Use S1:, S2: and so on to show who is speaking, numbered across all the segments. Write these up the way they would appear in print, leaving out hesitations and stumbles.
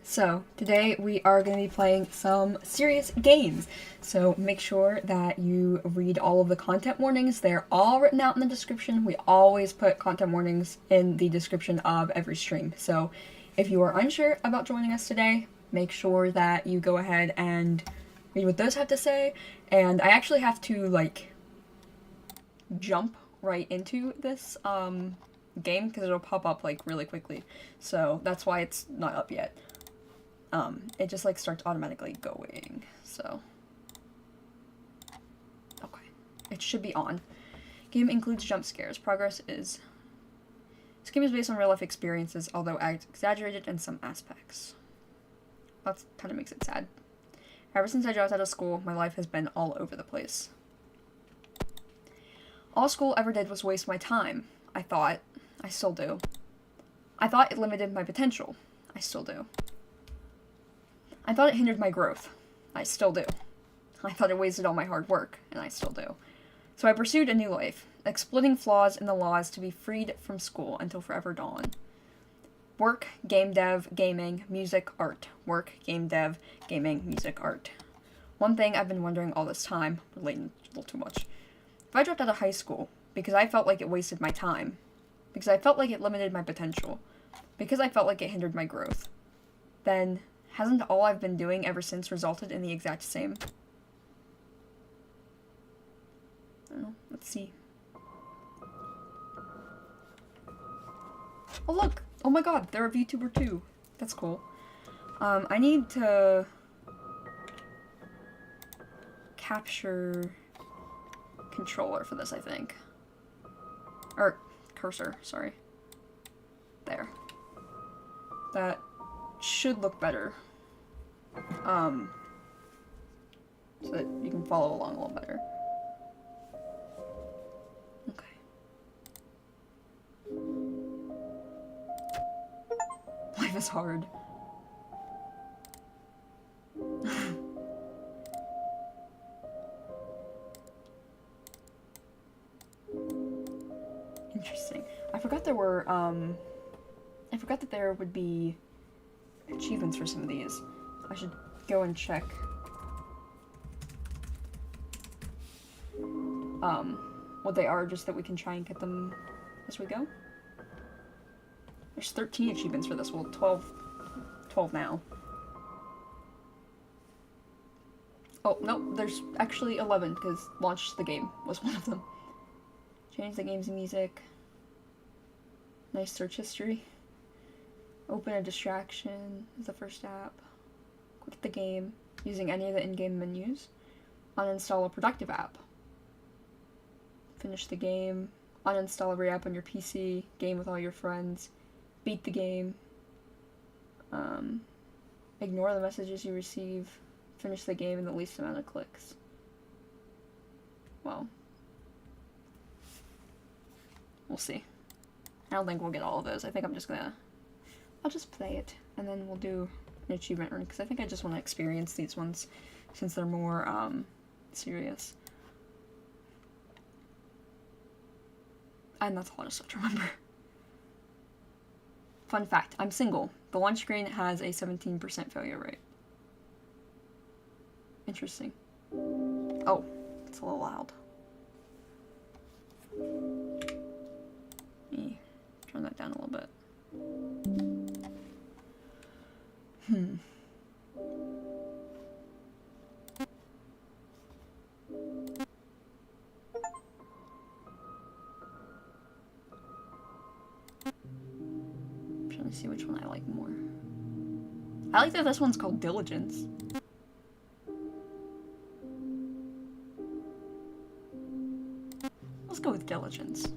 S1: So, today we are going to be playing some serious games. So, make sure that you read all of the content warnings. They're all written out in the description. We always put content warnings in the description of every stream. So, if you are unsure about joining us today, make sure that you go ahead and read what those have to say. And I actually have to, like, jump right into this game because it'll pop up, like, really quickly. So, that's why it's not up yet. It just, like, starts automatically going, so. Okay. It should be on. Game includes jump scares. Progress is... This game is based on real-life experiences, although exaggerated in some aspects. That kind of makes it sad. Ever since I dropped out of school, my life has been all over the place. All school ever did was waste my time, I thought. I still do. I thought it limited my potential. I still do. I thought it hindered my growth. I still do. I thought it wasted all my hard work, and I still do. So I pursued a new life, exploiting flaws in the laws to be freed from school until forever dawn. Work, game dev, gaming, music, art. Work, game dev, gaming, music, art. One thing I've been wondering all this time, relating a little too much. If I dropped out of high school, because I felt like it wasted my time, because I felt like it limited my potential, because I felt like it hindered my growth, then hasn't all I've been doing ever since resulted in the exact same? I don't know. Let's see. Oh, look! Oh my god, they're a VTuber too. That's cool. I need to capture controller for this, I think. Or cursor, sorry. There. That should look better. So that you can follow along a little better. Okay. Life is hard. Interesting. I forgot there were, I forgot that there would be achievements for some of these. I should go and check what they are, just that we can try and get them as we go. There's 13 achievements for this. Well, 12 now. Oh, no, there's actually 11, because launch the game was one of them. Change the game's music. Nice search history. Open a distraction is the first app. Quit the game using any of the in-game menus. Uninstall a productive app. Finish the game. Uninstall every app on your PC. Game with all your friends. Beat the game. Ignore the messages you receive. Finish the game in the least amount of clicks. Well. We'll see. I don't think we'll get all of those. I think I'll just play it, and then we'll do an achievement run, because I think I just want to experience these ones, since they're more, serious. And that's all I just have to remember. Fun fact, I'm single. The launch screen has a 17% failure rate. Interesting. Oh, it's a little loud. Turn that down a little bit. I'm trying to see which one I like more. I like that this one's called Diligence. Let's go with Diligence.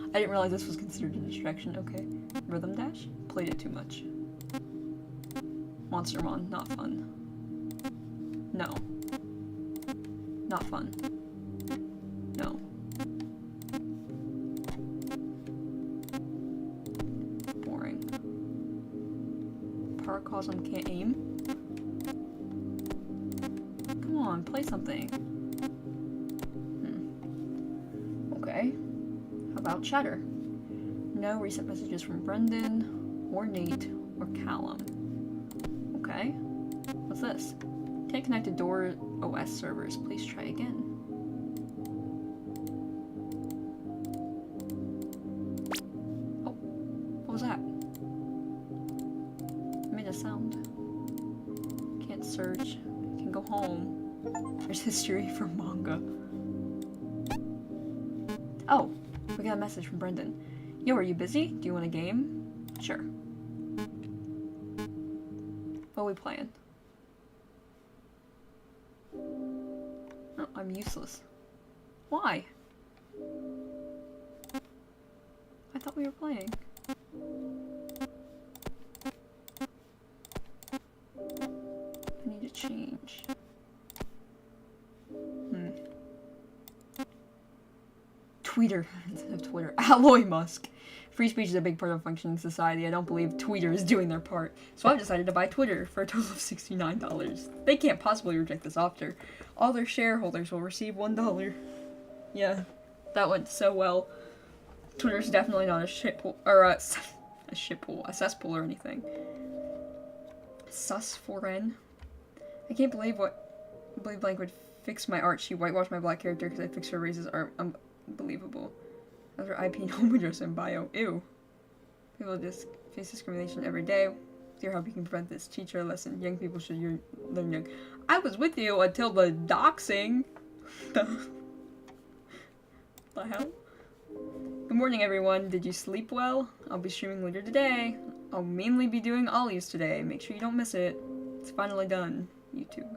S1: I didn't realize this was considered a distraction. Okay. Rhythm Dash? Played it too much. Monster Mon, not fun. No. Not fun. No. Boring. Paracosm can't aim? Come on, play something. Okay. about chatter. No recent messages from Brendan, or Nate, or Callum. Okay. What's this? Can't connect to Door OS servers. Please try again. Oh. What was that? It made a sound. Can't search. Can go home. There's history for manga. Oh. We got a message from Brendan. Yo, are you busy? Do you want a game? Sure. What are we playing? Oh, I'm useless. Why? I thought we were playing. I need to change. Tweeter instead of Twitter. Alloy Musk. Free speech is a big part of functioning society. I don't believe Tweeter is doing their part. So I've decided to buy Twitter for a total of $69. They can't possibly reject this offer. All their shareholders will receive $1. Yeah, that went so well. Twitter's definitely not a shitpool, or a cesspool or anything. Sus for N. I can't believe Blank would fix my art. She whitewashed my black character because I fixed her racist art. Unbelievable. That's her IP and home address and bio. Ew. People just face discrimination every day. With your help, you can prevent this. Teach her a lesson. Young people should learn young. I was with you until the doxing. The hell? Good morning, everyone. Did you sleep well? I'll be streaming later today. I'll mainly be doing ollies today. Make sure you don't miss it. It's finally done. YouTube.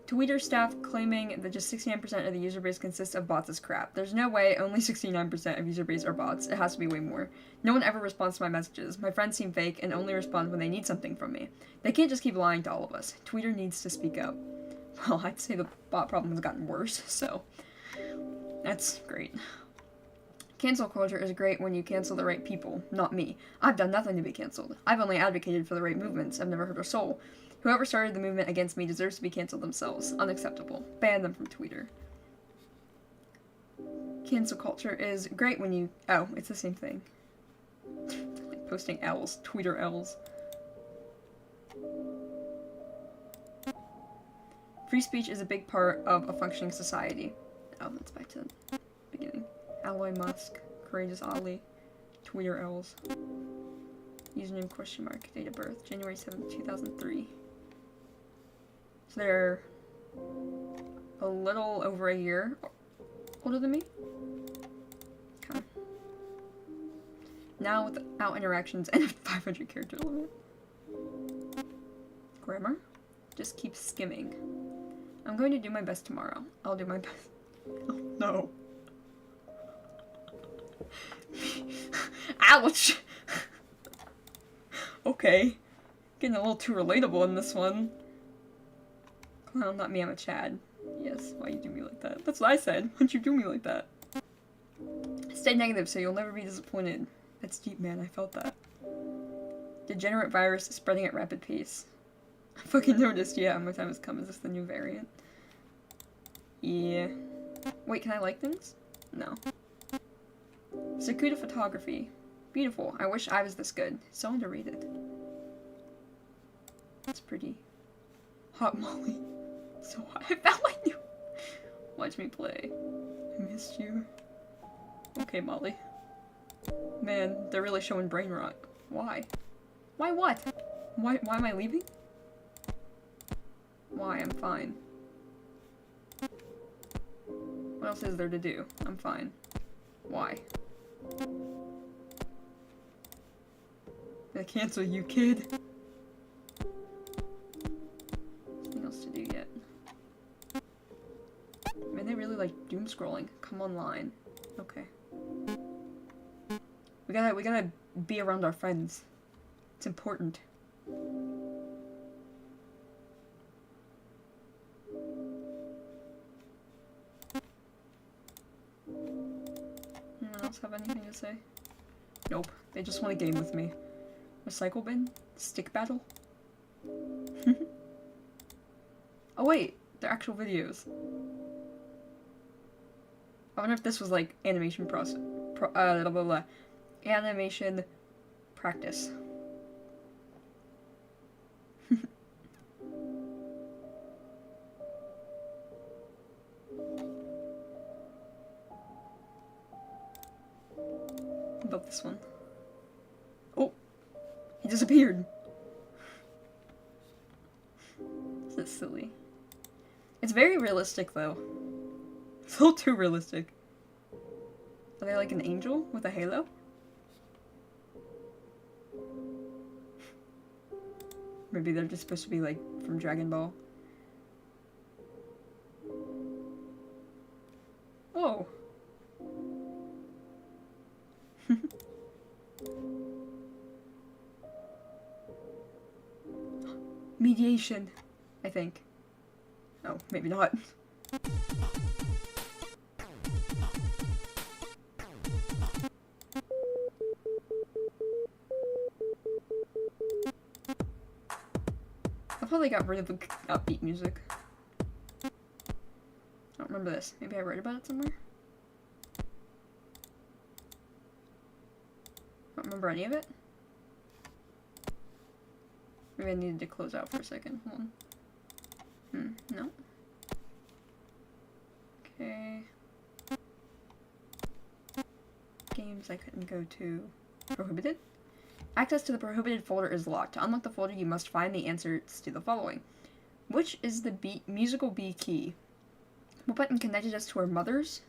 S1: Twitter staff claiming that just 69% of the user base consists of bots is crap. There's no way only 69% of user base are bots. It has to be way more. No one ever responds to my messages. My friends seem fake and only respond when they need something from me. They can't just keep lying to all of us. Twitter needs to speak up. Well, I'd say the bot problem has gotten worse, so that's great. Cancel culture is great when you cancel the right people, not me. I've done nothing to be canceled. I've only advocated for the right movements. I've never hurt a soul. Whoever started the movement against me deserves to be canceled themselves. Unacceptable. Ban them from Twitter. Cancel culture is great when you... Oh, it's the same thing. Like posting L's. Twitter L's. Free speech is a big part of a functioning society. Oh, that's back to the beginning. Alloy Musk. Courageous Ollie. Twitter L's. Username question mark. Date of birth. January 7th, 2003. So they're a little over a year older than me. Okay. Now without interactions and a 500 character limit. Grammar? Just keep skimming. I'm going to do my best tomorrow. I'll do my best. Oh no. Ouch! Okay. Getting a little too relatable in this one. Clown, not me, I'm a Chad. Yes, why you do me like that? That's what I said. Why'd you do me like that? Stay negative so you'll never be disappointed. That's deep, man. I felt that. Degenerate virus spreading at rapid pace. I fucking noticed, yeah, my time has come. Is this the new variant? Yeah. Wait, can I like things? No. Sakuda photography. Beautiful. I wish I was this good. So underrated. That's pretty. Hot Molly. So I found my new... Watch me play. I missed you. Okay, Molly. Man, they're really showing brain rot. Why? Why what? Why am I leaving? Why? I'm fine. What else is there to do? I'm fine. Why? Did I cancel you, kid? Nothing else to do yet. Man, they really like doom scrolling. Come online. Okay. We gotta be around our friends. It's important. Anyone else have anything to say? Nope. They just want a game with me. Recycle bin? Stick battle? Oh wait, they're actual videos. I wonder if this was like animation animation practice. About this one. Oh, he disappeared. That's silly. It's very realistic though. It's a little too realistic. Are they like an angel with a halo? Maybe they're just supposed to be like from Dragon Ball. Whoa. Mediation, I think. Oh, maybe not. I probably got rid of the upbeat music. I don't remember this. Maybe I read about it somewhere? I don't remember any of it. Maybe I needed to close out for a second. Hold on. No. Okay. Games I couldn't go to. Prohibited? Access to the prohibited folder is locked. To unlock the folder, you must find the answers to the following. Which is the musical B key? What button connected us to our mother's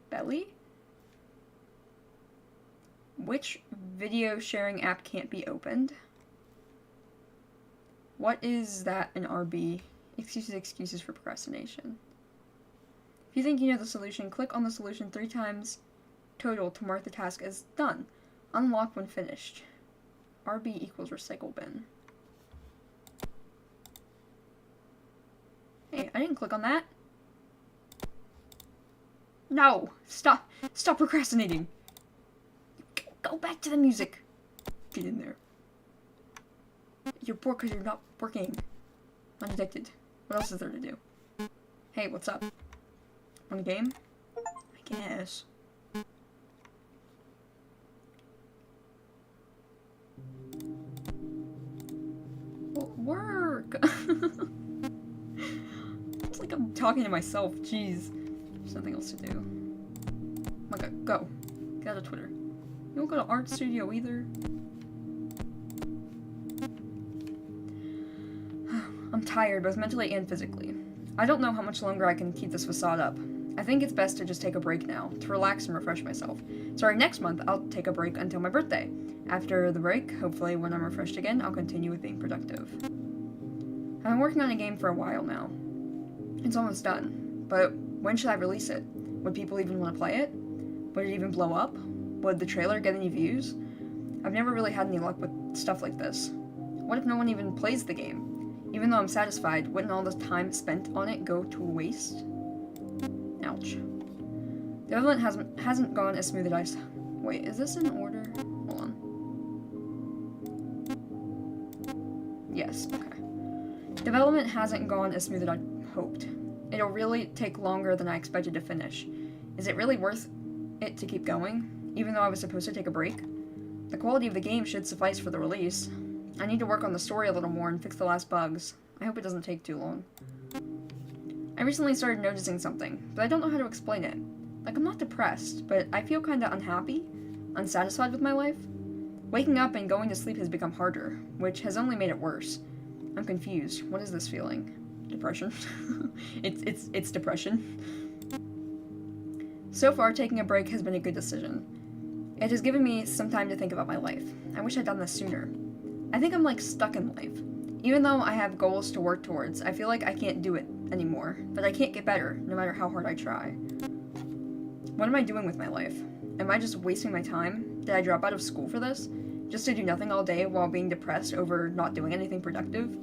S1: belly? Which video sharing app can't be opened? What is that in RB? Excuses for procrastination. If you think you know the solution, click on the solution 3 times total to mark the task as done. Unlock when finished. RB equals recycle bin. Hey, I didn't click on that. No! Stop procrastinating! Go back to the music! Get in there. You're bored because you're not working. I'm addicted. What else is there to do? Hey, what's up? Want a game? I guess. Well, work! It's like I'm talking to myself. Jeez. There's nothing else to do. Oh my god, go. Get out of Twitter. You won't go to art studio either. I'm tired, both mentally and physically. I don't know how much longer I can keep this facade up. I think it's best to just take a break now, to relax and refresh myself. Starting next month, I'll take a break until my birthday. After the break, hopefully when I'm refreshed again, I'll continue with being productive. I've been working on a game for a while now. It's almost done, but when should I release it? Would people even want to play it? Would it even blow up? Would the trailer get any views? I've never really had any luck with stuff like this. What if no one even plays the game? Even though I'm satisfied, wouldn't all the time spent on it go to waste? Ouch. Development hasn't gone as smooth as I... Wait, is this in order? Hold on. Yes, okay. Development hasn't gone as smooth as I hoped. It'll really take longer than I expected to finish. Is it really worth it to keep going, even though I was supposed to take a break? The quality of the game should suffice for the release. I need to work on the story a little more and fix the last bugs. I hope it doesn't take too long. I recently started noticing something, but I don't know how to explain it. Like, I'm not depressed, but I feel kinda unhappy, unsatisfied with my life. Waking up and going to sleep has become harder, which has only made it worse. I'm confused. What is this feeling? Depression? It's depression. So far, taking a break has been a good decision. It has given me some time to think about my life. I wish I'd done this sooner. I think I'm like stuck in life. Even though I have goals to work towards, I feel like I can't do it anymore, but I can't get better, no matter how hard I try. What am I doing with my life? Am I just wasting my time? Did I drop out of school for this? Just to do nothing all day while being depressed over not doing anything productive?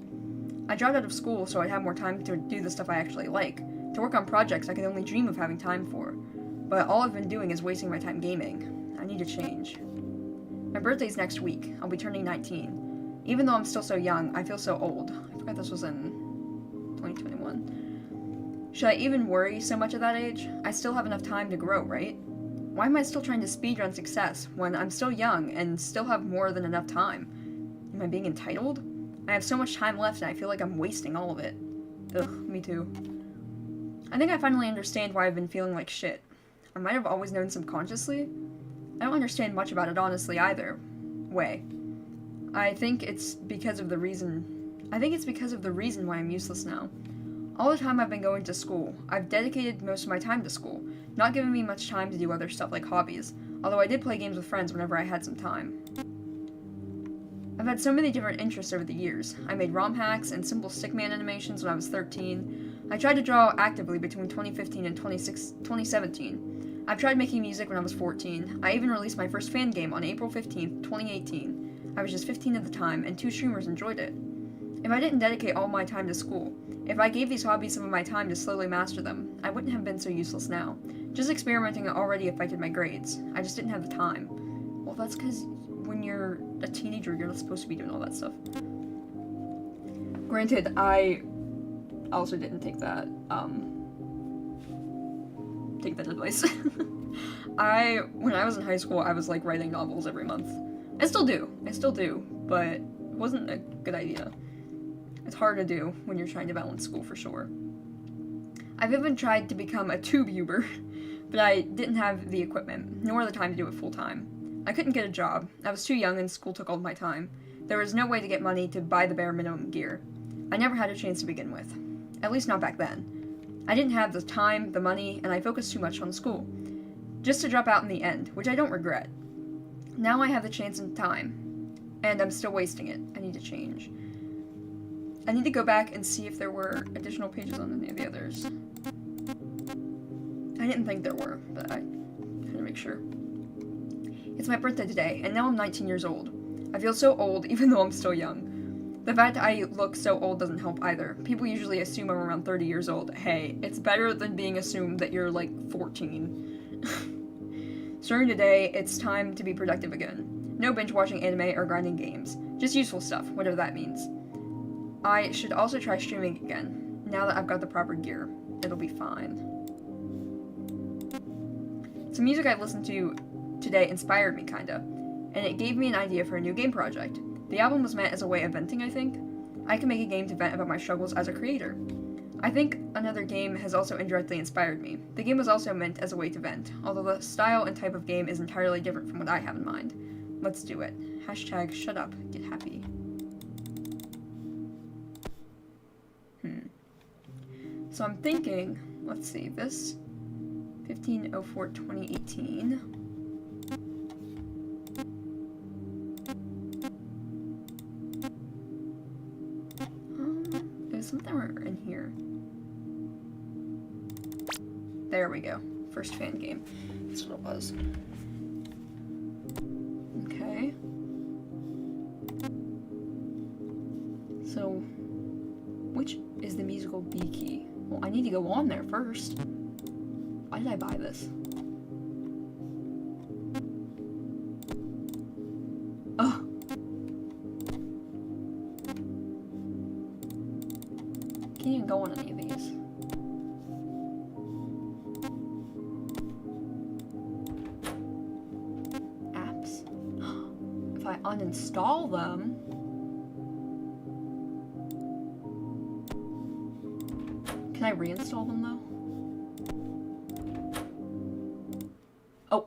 S1: I dropped out of school so I'd have more time to do the stuff I actually like, to work on projects I could only dream of having time for. But all I've been doing is wasting my time gaming. I need to change. My birthday's next week. I'll be turning 19. Even though I'm still so young, I feel so old. I forgot this was in 2021. Should I even worry so much at that age? I still have enough time to grow, right? Why am I still trying to speedrun success when I'm still young and still have more than enough time? Am I being entitled? I have so much time left and I feel like I'm wasting all of it. Ugh, me too. I think I finally understand why I've been feeling like shit. I might have always known subconsciously. I don't understand much about it honestly either way. I think it's because of the reason why I'm useless now. All the time I've been going to school, I've dedicated most of my time to school, not giving me much time to do other stuff like hobbies, although I did play games with friends whenever I had some time. I've had so many different interests over the years. I made ROM hacks and simple stickman animations when I was 13. I tried to draw actively between 2015 and 2017. I've tried making music when I was 14. I even released my first fan game on April 15th, 2018. I was just 15 at the time, and 2 streamers enjoyed it. If I didn't dedicate all my time to school, if I gave these hobbies some of my time to slowly master them, I wouldn't have been so useless now. Just experimenting already affected my grades. I just didn't have the time. Well, that's because when you're a teenager, you're not supposed to be doing all that stuff. Granted, I also didn't take that advice. When I was in high school, I was like writing novels every month. I still do, but it wasn't a good idea. It's hard to do when you're trying to balance school for sure. I've even tried to become a TubeUber, but I didn't have the equipment, nor the time to do it full time. I couldn't get a job. I was too young and school took all of my time. There was no way to get money to buy the bare minimum gear. I never had a chance to begin with. At least not back then. I didn't have the time, the money, and I focused too much on school. Just to drop out in the end, which I don't regret. Now I have the chance and time, and I'm still wasting it. I need to change. I need to go back and see if there were additional pages on any of the others. I didn't think there were, but I had to make sure. It's my birthday today, and now I'm 19 years old. I feel so old, even though I'm still young. The fact that I look so old doesn't help either. People usually assume I'm around 30 years old. Hey, it's better than being assumed that you're like 14. Starting today, it's time to be productive again. No binge watching anime or grinding games. Just useful stuff, whatever that means. I should also try streaming again, now that I've got the proper gear. It'll be fine. Some music I listened to today inspired me, kinda, and it gave me an idea for a new game project. The album was meant as a way of venting, I think. I can make a game to vent about my struggles as a creator. I think another game has also indirectly inspired me. The game was also meant as a way to vent, although the style and type of game is entirely different from what I have in mind. Let's do it. Hashtag shut up, get happy. So I'm thinking, let's see, this 15/04/2018. There's something in here. There we go. First fan game. That's what it was. Okay. So, which is the musical B key? Well, I need to go on there first. Why did I buy this? Oh. Can't even go on any of these. Apps. If I uninstall them... Can I reinstall them, though? Oh,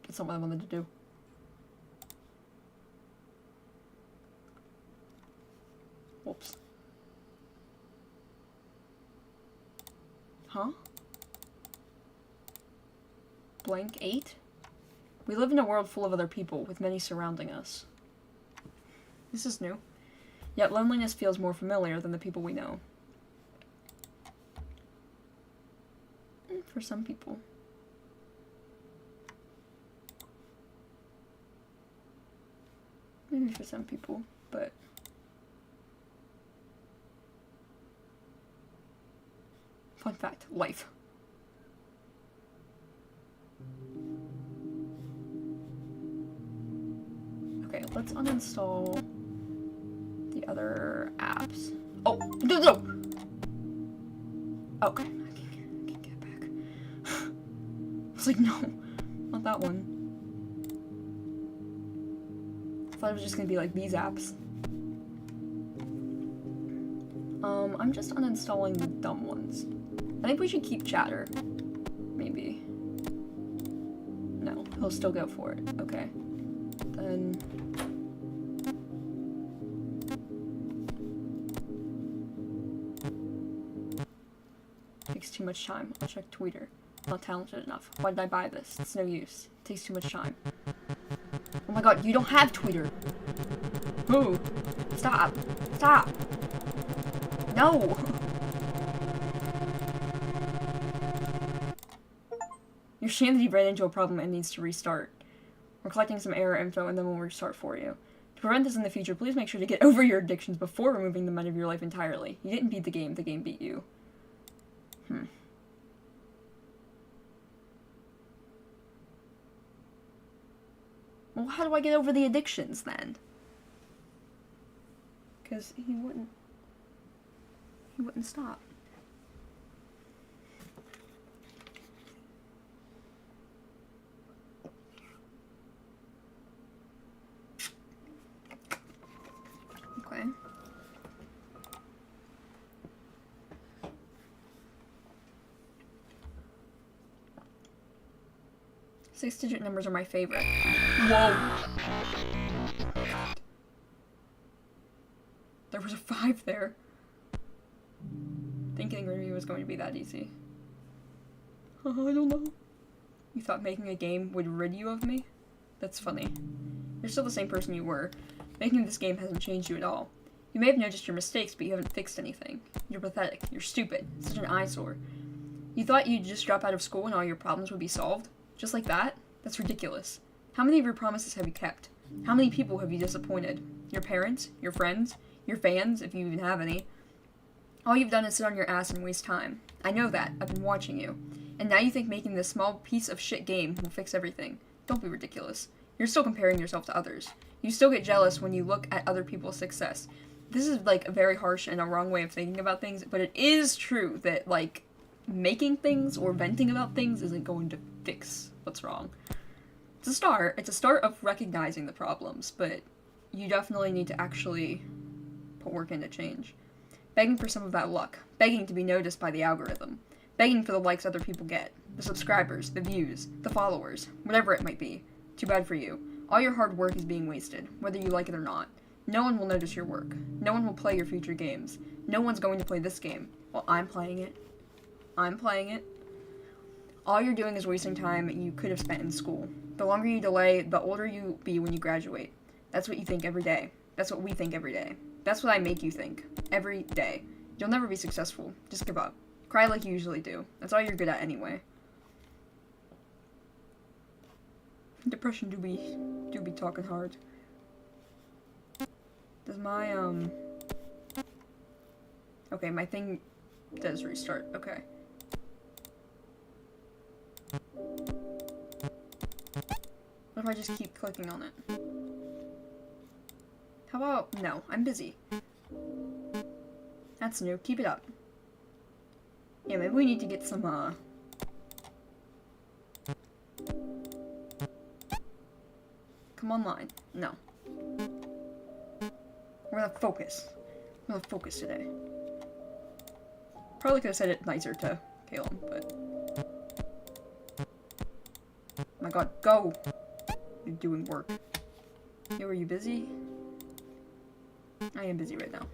S1: that's not what I wanted to do. Whoops. Huh? Blank 8? We live in a world full of other people, with many surrounding us. This is new. Yet loneliness feels more familiar than the people we know. For some people. Maybe for some people, but... Fun fact, life. Okay, let's uninstall the other apps. Oh, no! Okay. I was like, no, not that one. I thought it was just gonna be like these apps. I'm just uninstalling the dumb ones. I think we should keep Chatter. Maybe. No, he'll still go for it. Okay. Then... takes too much time. I'll check Twitter. Not talented enough. Why did I buy this? It's no use. It takes too much time. Oh my god, you don't have Twitter! Ooh. Stop. Stop! No! Your Shandy ran into a problem and needs to restart. We're collecting some error info and then we'll restart for you. To prevent this in the future, please make sure to get over your addictions before removing them out of your life entirely. You didn't beat the game beat you. Well, how do I get over the addictions, then? Because he wouldn't stop. Okay. Six-digit numbers are my favorite. Whoa! There was a 5 there. Thinking getting rid of me was going to be that easy. I don't know. You thought making a game would rid you of me? That's funny. You're still the same person you were. Making this game hasn't changed you at all. You may have noticed your mistakes, but you haven't fixed anything. You're pathetic. You're stupid. Such an eyesore. You thought you'd just drop out of school and all your problems would be solved? Just like that? That's ridiculous. How many of your promises have you kept? How many people have you disappointed? Your parents? Your friends? Your fans, if you even have any? All you've done is sit on your ass and waste time. I know that. I've been watching you. And now you think making this small piece of shit game will fix everything. Don't be ridiculous. You're still comparing yourself to others. You still get jealous when you look at other people's success. This is, like, a very harsh and a wrong way of thinking about things, but it is true that, like, making things or venting about things isn't going to fix what's wrong. It's a start. It's a start of recognizing the problems, but you definitely need to actually put work into change. Begging for some of that luck. Begging to be noticed by the algorithm. Begging for the likes other people get. The subscribers, the views, the followers, whatever it might be. Too bad for you. All your hard work is being wasted, whether you like it or not. No one will notice your work. No one will play your future games. No one's going to play this game. Well, I'm playing it. I'm playing it. All you're doing is wasting time you could have spent in school. The longer you delay, the older you'll be when you graduate. That's what you think every day. That's what we think every day. That's what I make you think. Every day. You'll never be successful. Just give up. Cry like you usually do. That's all you're good at anyway. Depression do be talking hard. Does my, okay, my thing does restart. Okay. What if I just keep clicking on it? How about, no, I'm busy. That's new. Keep it up. Yeah, maybe we need to get some, come online. No. We're gonna focus. We're gonna focus today. Probably could have said it nicer to Caleb, but... Oh my god, go! You're doing work. Yo, are you busy? I am busy right now.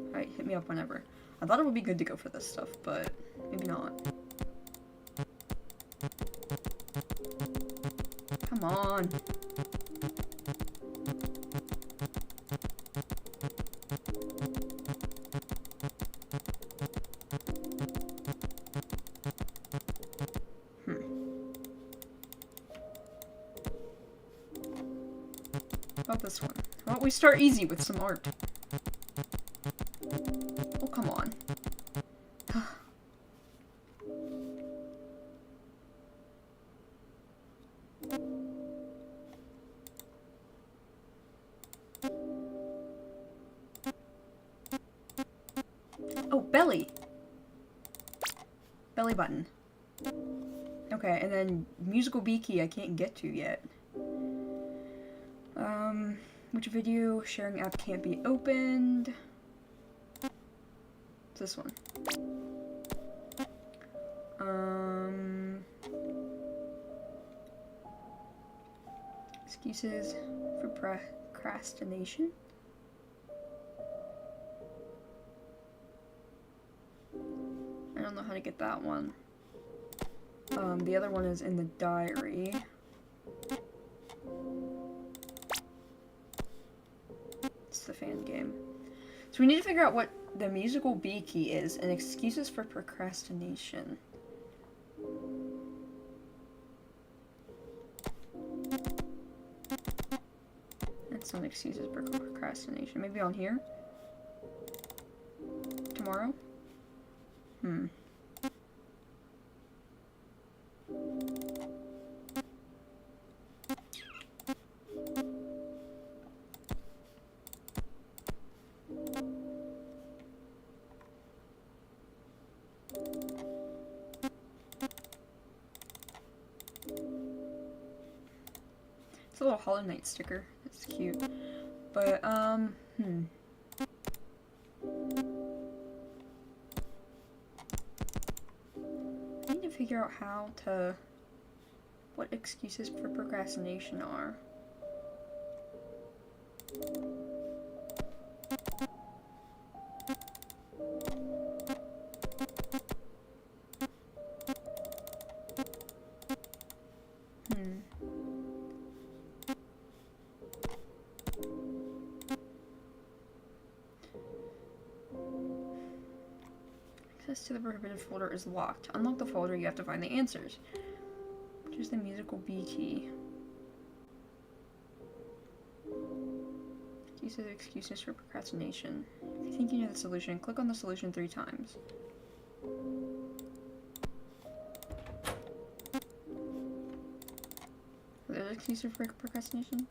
S1: Alright, hit me up whenever. I thought it would be good to go for this stuff, but maybe not. Come on. How about this one? How about we start easy with some art? Oh, come on. Oh, belly! Belly button. Okay, and then musical B key I can't get to yet. Which video sharing app can't be opened? It's this one. Excuses for procrastination? I don't know how to get that one. The other one is in the diary. It's the fan game. So we need to figure out what the musical B key is and excuses for procrastination. That's some excuses for procrastination. Maybe on here? Tomorrow? It's a little Hollow Knight sticker. That's cute. But, I need to figure out what excuses for procrastination are. Access to the prohibited folder is locked. To unlock the folder, you have to find the answers. Which is the musical B key. These are the excuses for procrastination. If you think you know the solution, click on the solution 3 times. Are there excuses for procrastination?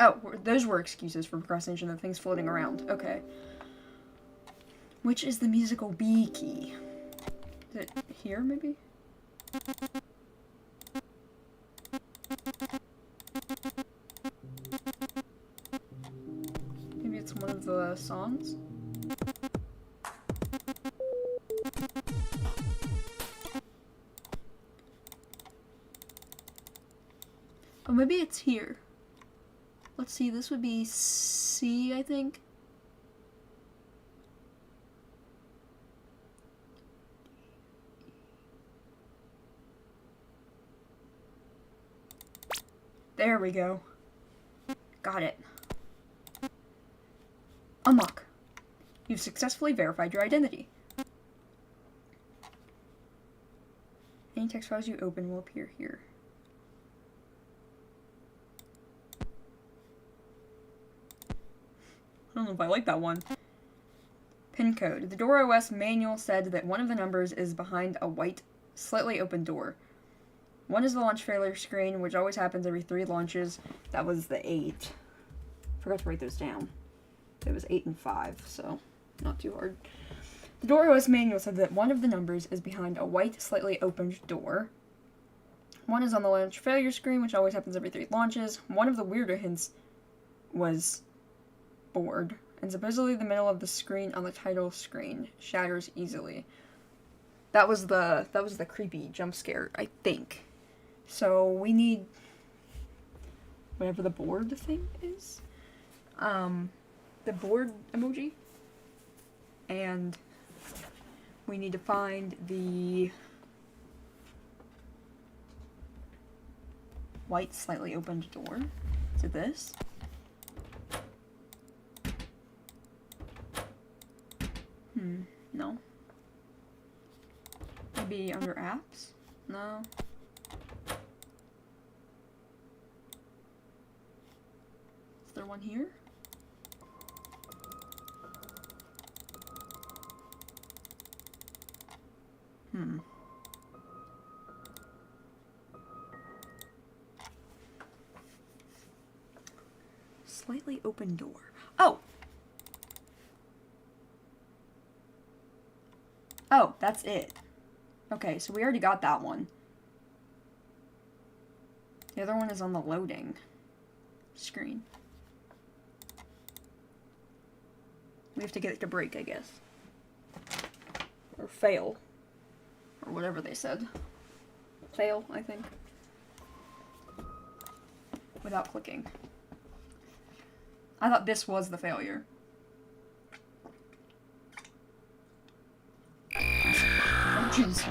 S1: Oh, those were excuses for procrastination, the things floating around. Okay. Which is the musical B key? Is it here, maybe? Maybe it's one of the songs? Oh, maybe it's here. Let's see, this would be C, I think. There we go. Got it. Unlock. You've successfully verified your identity. Any text files you open will appear here. I don't know if I like that one. Pin code. The Door OS manual said that one of the numbers is behind a white, slightly open door. One is the launch failure screen, which always happens every 3 launches. That was the 8. Forgot to write those down. It was 8 and 5, so not too hard. The Door OS manual said that one of the numbers is behind a white, slightly opened door. One is on the launch failure screen, which always happens every 3 launches. One of the weirder hints was board, and supposedly the middle of the screen on the title screen shatters easily. That was the creepy jump scare, I think. So we need whatever the board thing is. The board emoji. And we need to find the white slightly opened door. Is it this? No. Maybe under apps? No. Is there one here? Slightly open door. Oh! Oh, that's it. Okay, so we already got that one. The other one is on the loading screen. We have to get it to break, I guess. Or fail. Or whatever they said. Fail, I think. Without clicking. I thought this was the failure. Oh, jeez.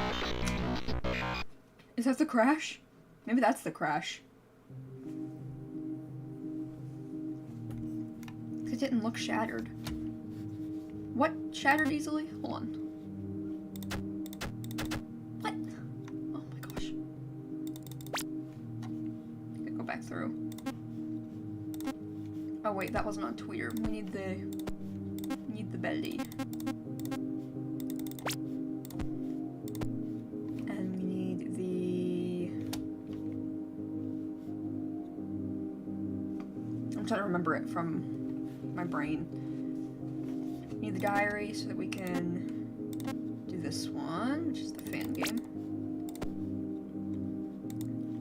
S1: Is that the crash? Maybe that's the crash. It didn't look shattered. What shattered easily? Hold on. What? Oh my gosh. I gotta go back through. Oh wait, that wasn't on Twitter. We need the belly. And we need the... I'm trying to remember it from my brain. We need the diary so that we can do this one, which is the fan game.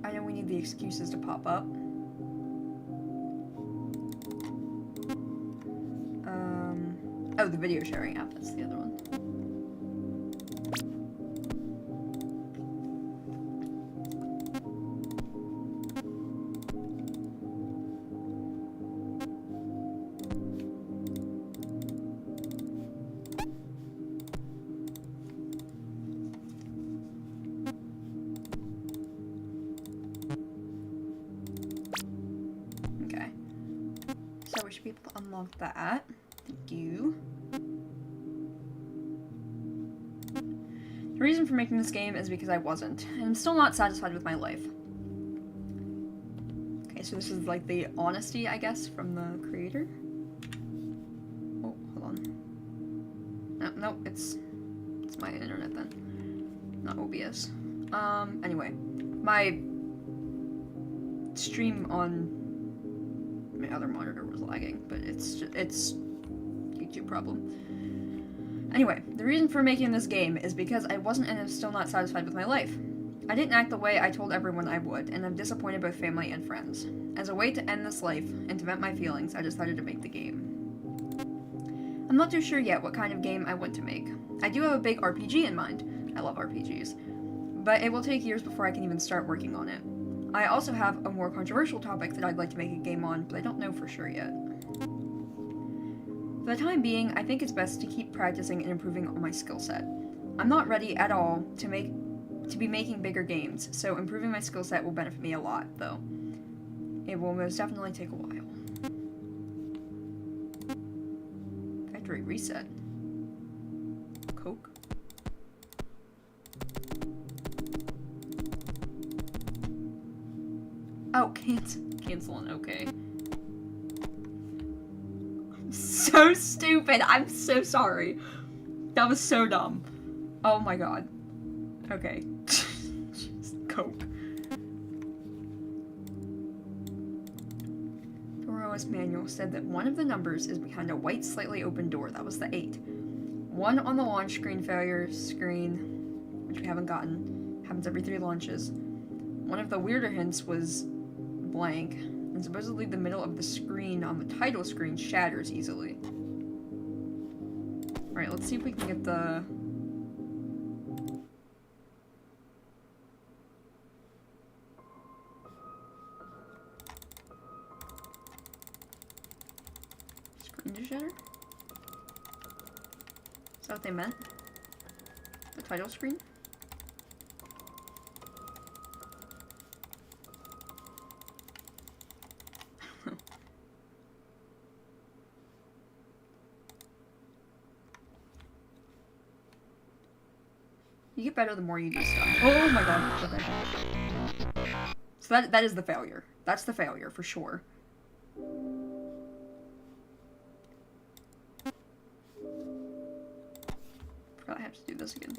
S1: I know we need the excuses to pop up. Oh, the video sharing app, that's the other one. Okay. So we should be able to unlock that. Thank you. The reason for making this game is because I wasn't, and I'm still not satisfied with my life. Okay, so this is like the honesty, I guess, from the creator. Oh, hold on. No, it's my internet then, not OBS. Anyway, my stream on my other monitor was lagging, but it's YouTube problem. Anyway, the reason for making this game is because I wasn't and am still not satisfied with my life. I didn't act the way I told everyone I would, and I'm disappointed both family and friends. As a way to end this life and to vent my feelings, I decided to make the game. I'm not too sure yet what kind of game I want to make. I do have a big RPG in mind. I love RPGs. But it will take years before I can even start working on it. I also have a more controversial topic that I'd like to make a game on, but I don't know for sure yet. For the time being, I think it's best to keep practicing and improving on my skill set. I'm not ready at all to be making bigger games, so improving my skill set will benefit me a lot, though. It will most definitely take a while. Factory reset. Coke. Oh, canceling, okay. So stupid. I'm so sorry. That was so dumb. Oh my god. Okay. Coke. Doro's manual said that one of the numbers is behind a white, slightly open door. That was the 8. One on the launch screen failure screen, which we haven't gotten. Happens every 3 launches. One of the weirder hints was blank. And supposedly the middle of the screen on the title screen shatters easily. Alright, let's see if we can get the... screen to shatter? Is that what they meant? The title screen? You get better the more you do stuff. Oh my god. Okay. So that is the failure. That's the failure, for sure. Forgot I have to do this again.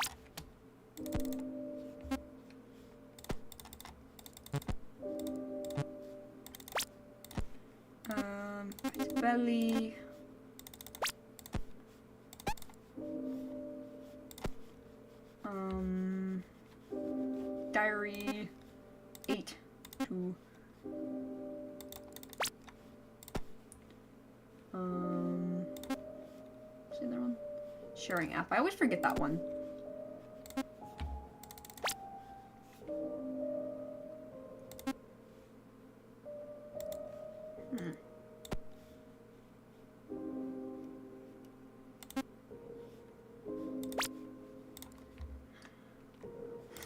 S1: Belly. Diary 8 to what's the other one? Sharing app. I always forget that one.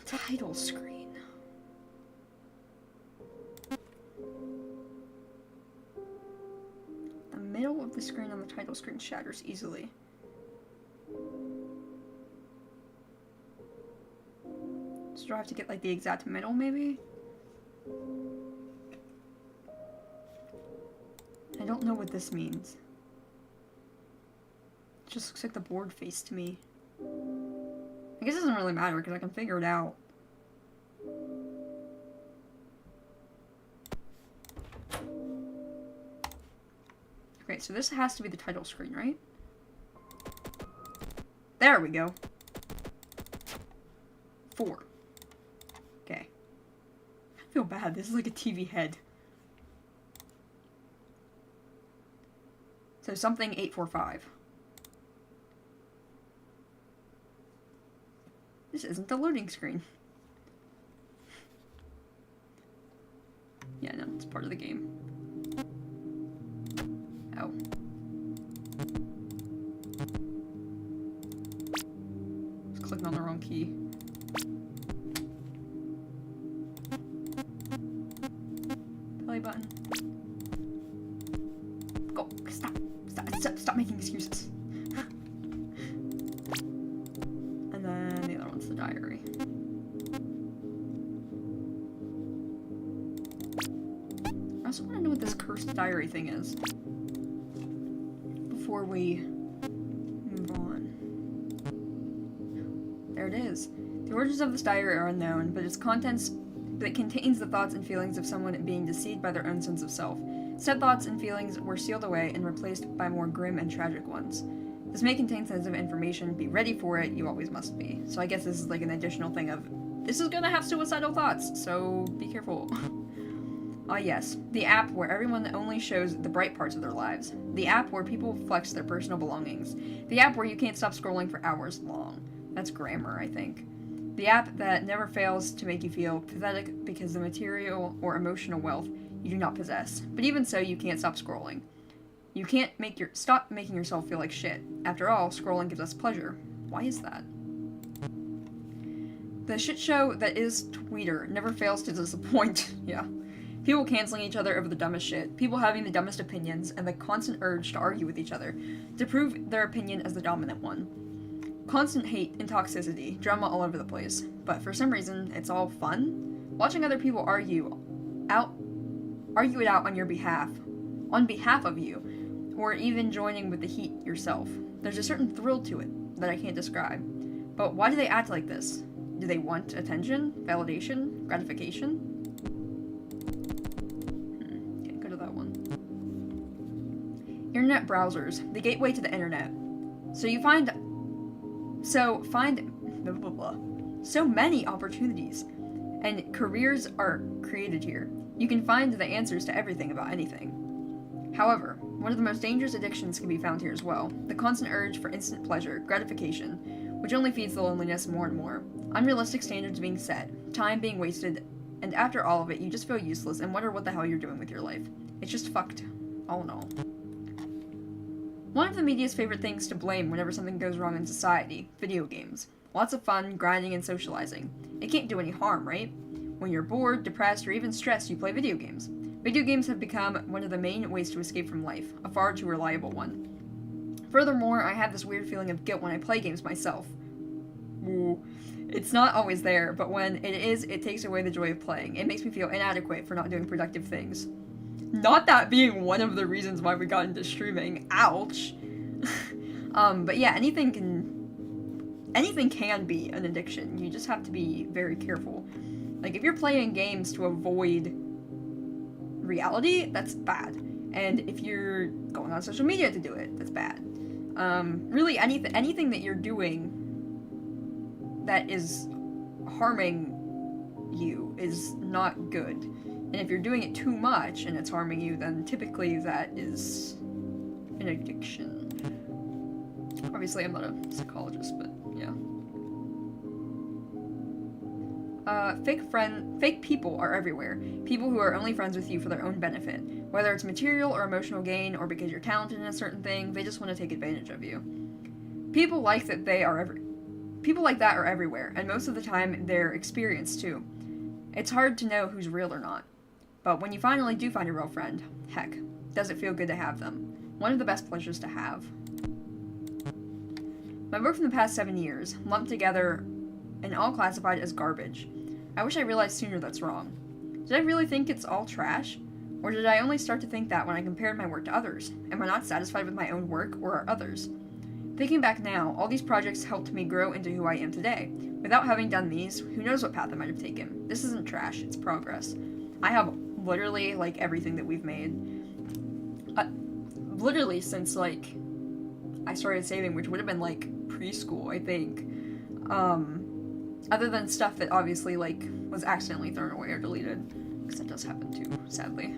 S1: Title screen. The middle of the screen on the title screen shatters easily. So do I have to get like the exact middle maybe? I don't know what this means. It just looks like the board face to me. I guess it doesn't really matter because I can figure it out. Okay, so this has to be the title screen, right? There we go. 4. Okay. I feel bad. This is like a TV head. So something 845. This isn't the loading screen. Yeah, no, it's part of the game. Oh. Just clicking on the wrong key. Play button. Go. Stop making excuses. And then the other one's the diary. I also want to know what this cursed diary thing is before we move on. There it is. The origins of this diary are unknown, but its contents contains the thoughts and feelings of someone being deceived by their own sense of self. Said thoughts and feelings were sealed away and replaced by more grim and tragic ones. This may contain sensitive information. Be ready for it. You always must be. So I guess this is like an additional thing of, this is gonna have suicidal thoughts, so be careful. Yes, the app where everyone only shows the bright parts of their lives. The app where people flex their personal belongings. The app where you can't stop scrolling for hours long. That's grammar, I think. The app that never fails to make you feel pathetic because the material or emotional wealth you do not possess. But even so, you can't stop scrolling. You can't stop making yourself feel like shit. After all, scrolling gives us pleasure. Why is that? The shit show that is Twitter never fails to disappoint. Yeah. People canceling each other over the dumbest shit. People having the dumbest opinions and the constant urge to argue with each other, to prove their opinion as the dominant one. Constant hate and toxicity, drama all over the place. But for some reason, it's all fun. Watching other people argue it out on your behalf, on behalf of you, or even joining with the heat yourself. There's a certain thrill to it that I can't describe. But why do they act like this? Do they want attention, validation, gratification? Can't go to that one. Internet browsers, the gateway to the internet. So many opportunities and careers are created here. You can find the answers to everything about anything. However, one of the most dangerous addictions can be found here as well. The constant urge for instant pleasure, gratification, which only feeds the loneliness more and more. Unrealistic standards being set, time being wasted, and after all of it, you just feel useless and wonder what the hell you're doing with your life. It's just fucked, all in all. One of the media's favorite things to blame whenever something goes wrong in society, video games. Lots of fun, grinding, and socializing. It can't do any harm, right? When you're bored, depressed, or even stressed, you play video games. Video games have become one of the main ways to escape from life, a far too reliable one. Furthermore, I have this weird feeling of guilt when I play games myself. Ooh. It's not always there, but when it is, it takes away the joy of playing. It makes me feel inadequate for not doing productive things. Not that being one of the reasons why we got into streaming. Ouch. But yeah, anything can anything can be an addiction. You just have to be very careful. Like, if you're playing games to avoid reality, that's bad. And if you're going on social media to do it, that's bad. Really, anything that you're doing that is harming you is not good. And if you're doing it too much and it's harming you, then typically that is an addiction. Obviously, I'm not a psychologist, but yeah. Fake people are everywhere. People who are only friends with you for their own benefit. Whether it's material or emotional gain, or because you're talented in a certain thing, they just want to take advantage of you. People like that are everywhere, and most of the time they're experienced too. It's hard to know who's real or not. But when you finally do find a real friend, heck, does it feel good to have them? One of the best pleasures to have. My work from the past 7 years, lumped together and all classified as garbage. I wish I realized sooner that's wrong. Did I really think it's all trash? Or did I only start to think that when I compared my work to others? Am I not satisfied with my own work, or are others? Thinking back now, all these projects helped me grow into who I am today. Without having done these, who knows what path I might have taken. This isn't trash, it's progress. I have literally, like, everything that we've made. Literally since, like, I started saving, which would have been, like, preschool, I think. Other than stuff that obviously, like, was accidentally thrown away or deleted. Because that does happen too, sadly.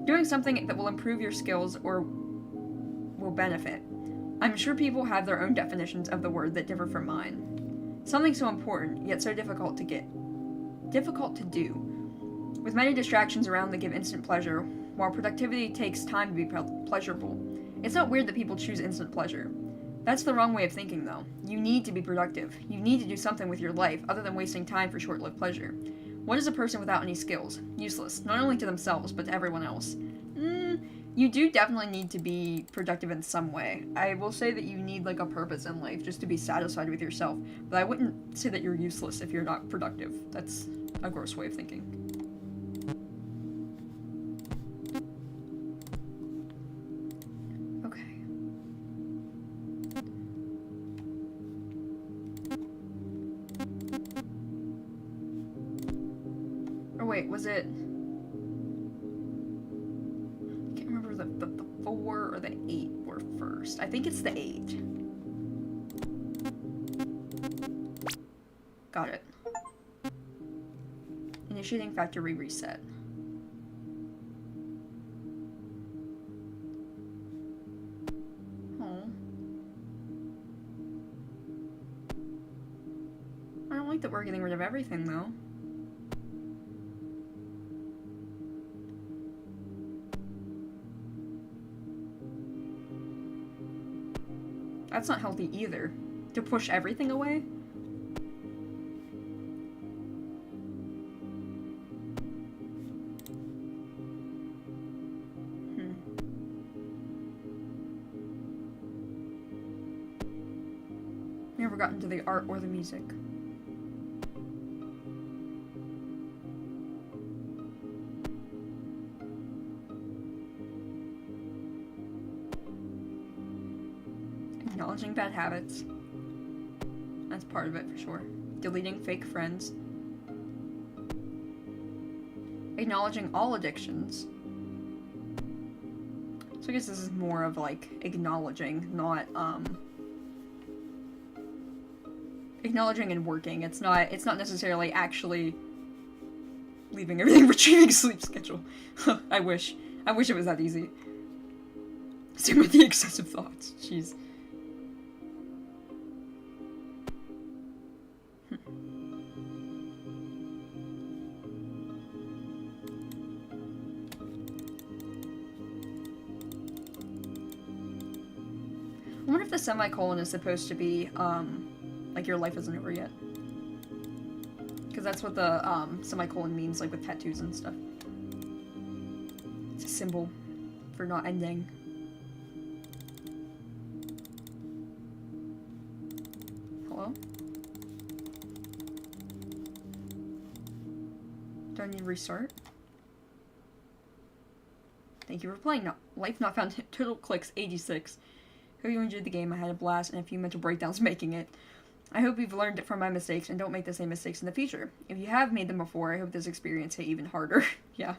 S1: Doing something that will improve your skills or will benefit. I'm sure people have their own definitions of the word that differ from mine. Something so important, yet so difficult to do. With many distractions around that give instant pleasure, while productivity takes time to be pleasurable. It's not weird that people choose instant pleasure. That's the wrong way of thinking, though. You need to be productive. You need to do something with your life other than wasting time for short-lived pleasure. What is a person without any skills? Useless, not only to themselves, but to everyone else. You do definitely need to be productive in some way. I will say that you need, like, a purpose in life just to be satisfied with yourself, but I wouldn't say that you're useless if you're not productive. That's a gross way of thinking. Okay. Oh wait, was it... the 4 or the 8 were first. I think it's the 8. Got it. Initiating factory reset. Oh. I don't like that we're getting rid of everything, though. That's not healthy either. To push everything away? Never gotten to the art or the music. Acknowledging bad habits. That's part of it for sure. Deleting fake friends. Acknowledging all addictions. So I guess this is more of like acknowledging, not acknowledging and working. It's not necessarily actually leaving everything, retrieving sleep schedule. I wish it was that easy. Same with the excessive thoughts. Jeez. I wonder if the semicolon is supposed to be, like your life isn't over yet. Because that's what the, semicolon means, like with tattoos and stuff. It's a symbol for not ending. Hello? Do I need to restart? Thank you for playing. Life not found. Total clicks 86. Hope you enjoyed the game. I had a blast and a few mental breakdowns making it. I hope you've learned from my mistakes and don't make the same mistakes in the future. If you have made them before, I hope this experience hit even harder. Yeah.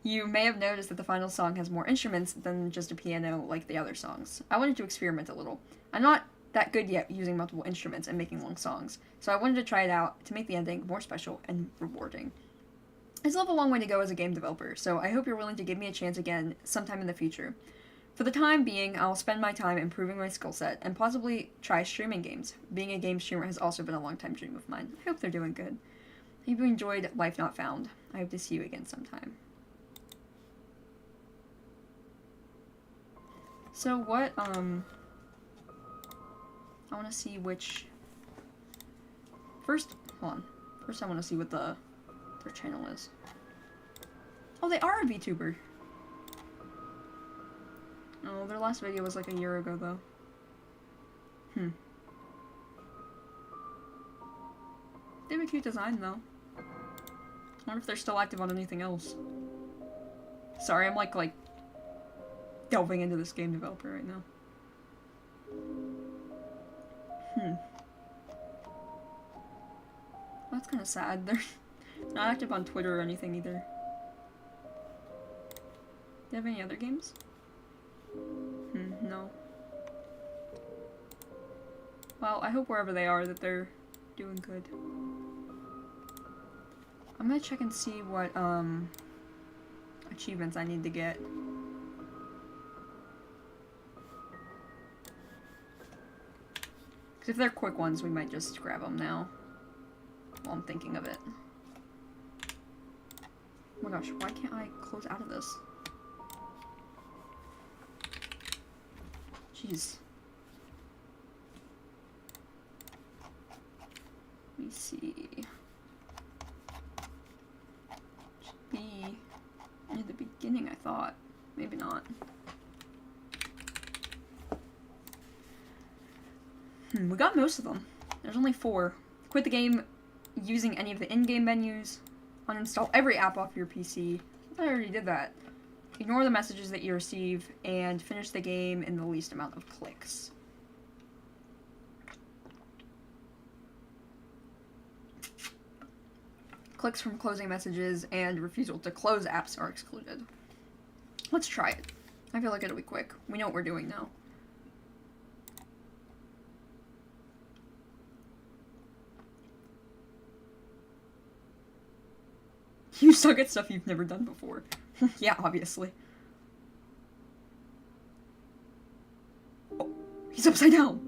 S1: You may have noticed that the final song has more instruments than just a piano like the other songs. I wanted to experiment a little. I'm not that good yet using multiple instruments and making long songs, so I wanted to try it out to make the ending more special and rewarding. I still have a long way to go as a game developer, so I hope you're willing to give me a chance again sometime in the future. For the time being, I'll spend my time improving my skill set and possibly try streaming games. Being a game streamer has also been a long-time dream of mine. I hope they're doing good. I hope you enjoyed Life Not Found. I hope to see you again sometime. So what, I want to see which... First, hold on. First I want to see what their channel is. Oh, they are a VTuber. Oh, their last video was like a year ago, though. They have a cute design, though. I wonder if they're still active on anything else. Sorry, I'm like delving into this game developer right now. That's kind of sad. They're not active on Twitter or anything either. Do they have any other games? No. Well, I hope wherever they are that they're doing good. I'm gonna check and see what, achievements I need to get. Because if they're quick ones, we might just grab them now. While I'm thinking of it. Oh my gosh, why can't I close out of this? Jeez. Let me see. Should be near the beginning, I thought. Maybe not. We got most of them. There's only 4. Quit the game using any of the in-game menus. Uninstall every app off your PC. I already did that. Ignore the messages that you receive, and finish the game in the least amount of clicks. Clicks from closing messages and refusal to close apps are excluded. Let's try it. I feel like it'll be quick. We know what we're doing now. You suck at stuff you've never done before. Yeah, obviously. Oh, he's upside down!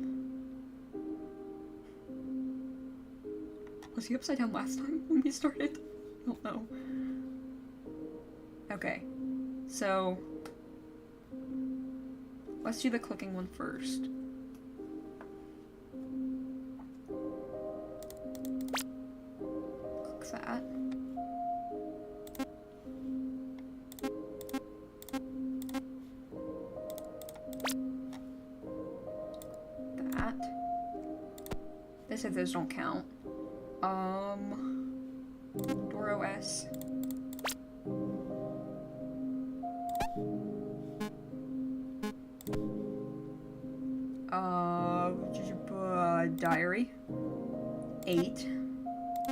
S1: Was he upside down last time when we started? I don't know. Okay. So... let's do the clicking one first. Click that. They said those don't count. Door OS. Diary. 8.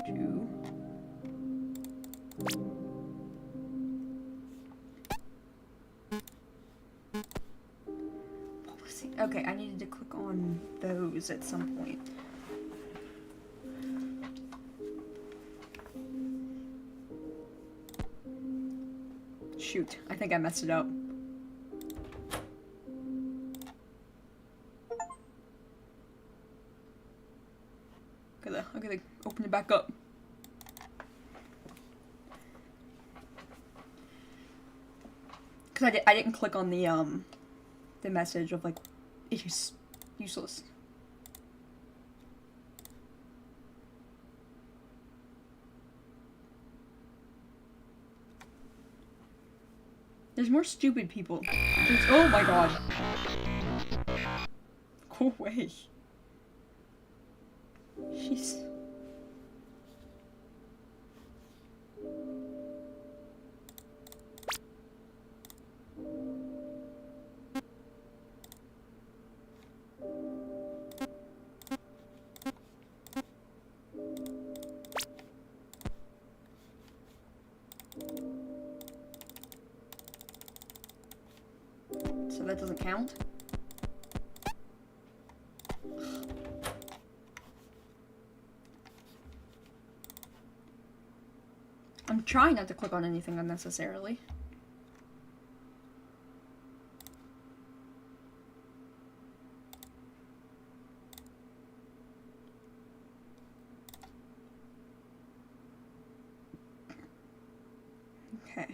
S1: 2. Okay, I needed to click on those at some point. Shoot, I think I messed it up. I gotta open it back up. Cause I didn't click on the message of like, it is useless. There's more stupid people. Oh my god. Go away. Jeez. So that doesn't count. I'm trying not to click on anything unnecessarily. Okay.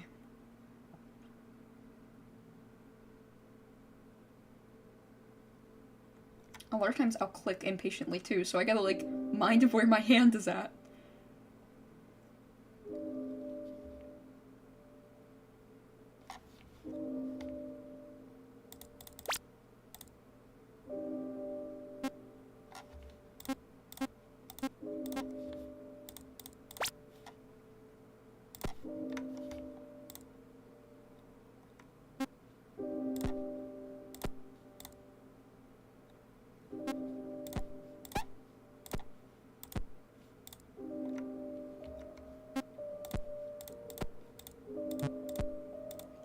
S1: A lot of times I'll click impatiently too, so I gotta like mind of where my hand is at.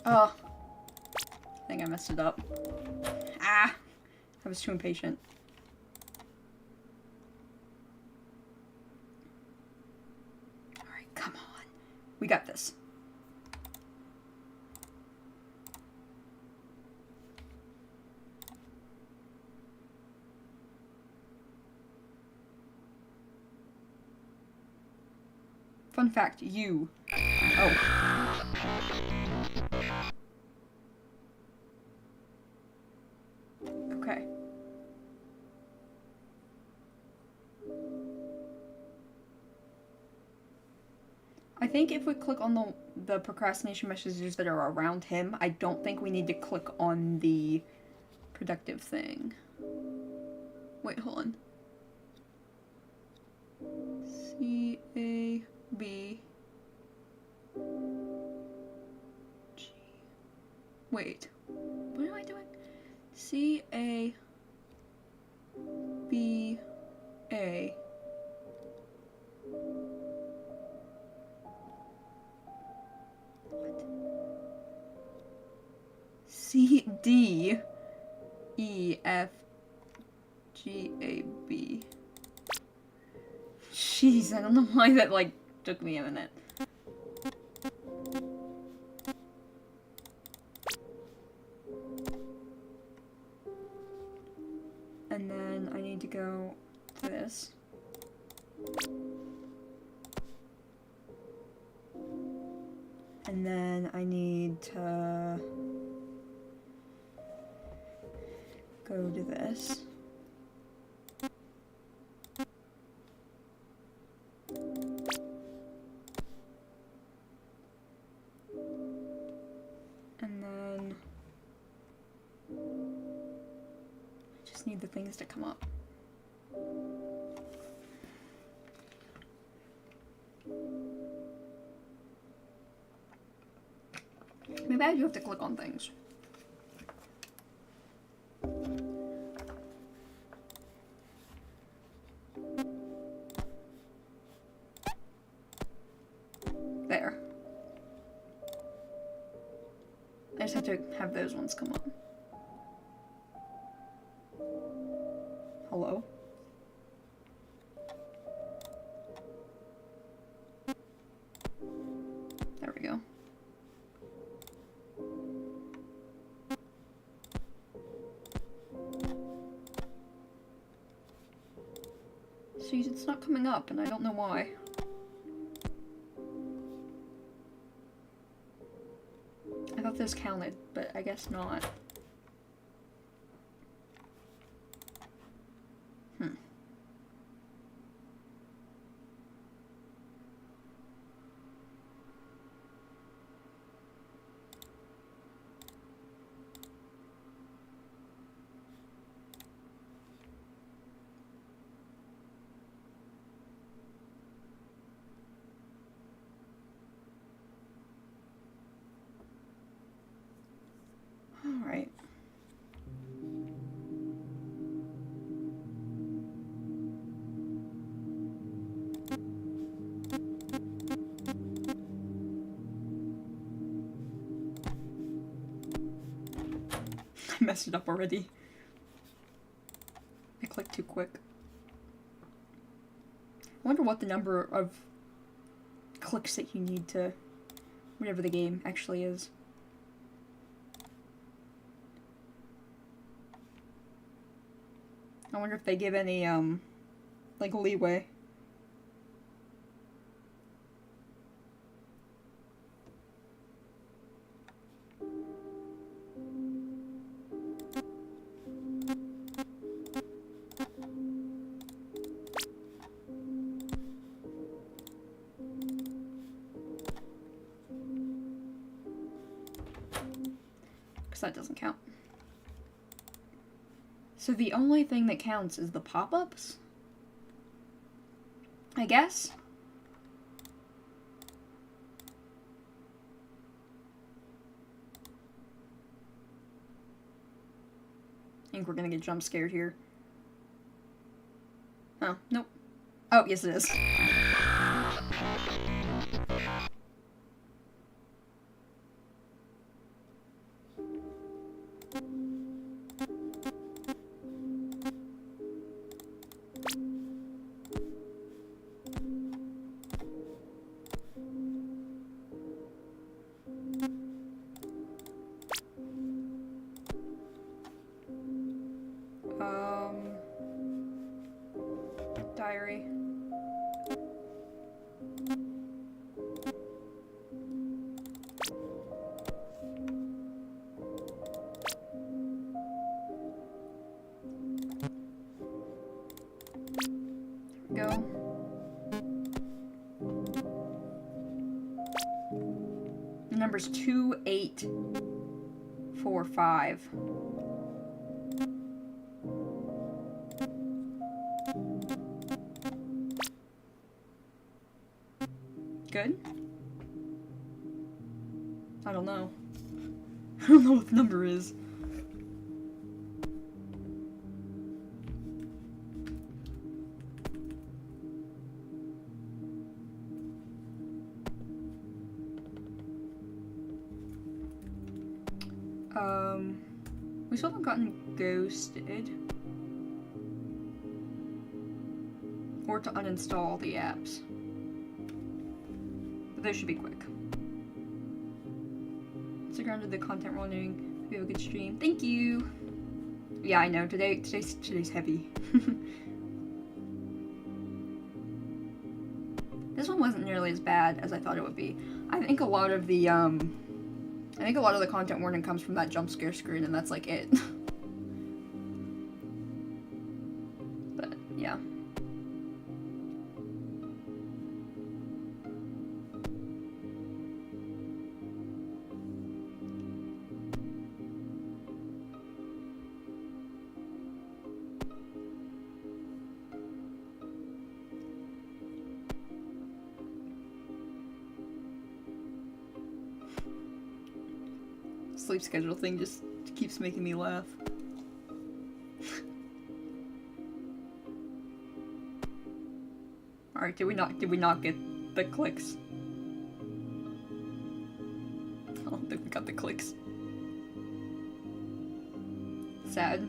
S1: Oh, I think I messed it up. Ah, I was too impatient. Alright, come on. We got this. Fun fact, you. Oh. Okay. I think if we click on the procrastination messages that are around him, I don't think we need to click on the productive thing. Wait, hold on. C-A-B... G... Wait. What am I doing? C-A... B-A... What? C-D-E-F-G-A-B... Jeez, I don't know why that, like, took me a minute. And then I need to go to this. And then I need to go to this. And then I just need the things to come up. Maybe I do have to click on things. There. I just have to have those ones come up. Hello? There we go. See, it's not coming up, and I don't know why. I thought this counted, but I guess not. Alright. I messed it up already. I clicked too quick. I wonder what the number of clicks that you need to whatever the game actually is. I wonder if they give any, like, leeway. Because that doesn't count. So the only thing that counts is the pop-ups? I guess? I think we're gonna get jump scared here. Oh, nope. Oh, yes it is. Diary. There we go. The number's 2845. Good? I don't know. I don't know what the number is. We still haven't gotten ghosted. Or to uninstall the apps. But those should be quick. So grounded the content running. We have a good stream. Thank you! Yeah, I know, today's heavy. This one wasn't nearly as bad as I thought it would be. I think a lot of the content warning comes from that jump scare screen, and that's like it. But, yeah. Sleep schedule thing just keeps making me laugh. Alright, did we not get the clicks? I don't think we got the clicks. Sad.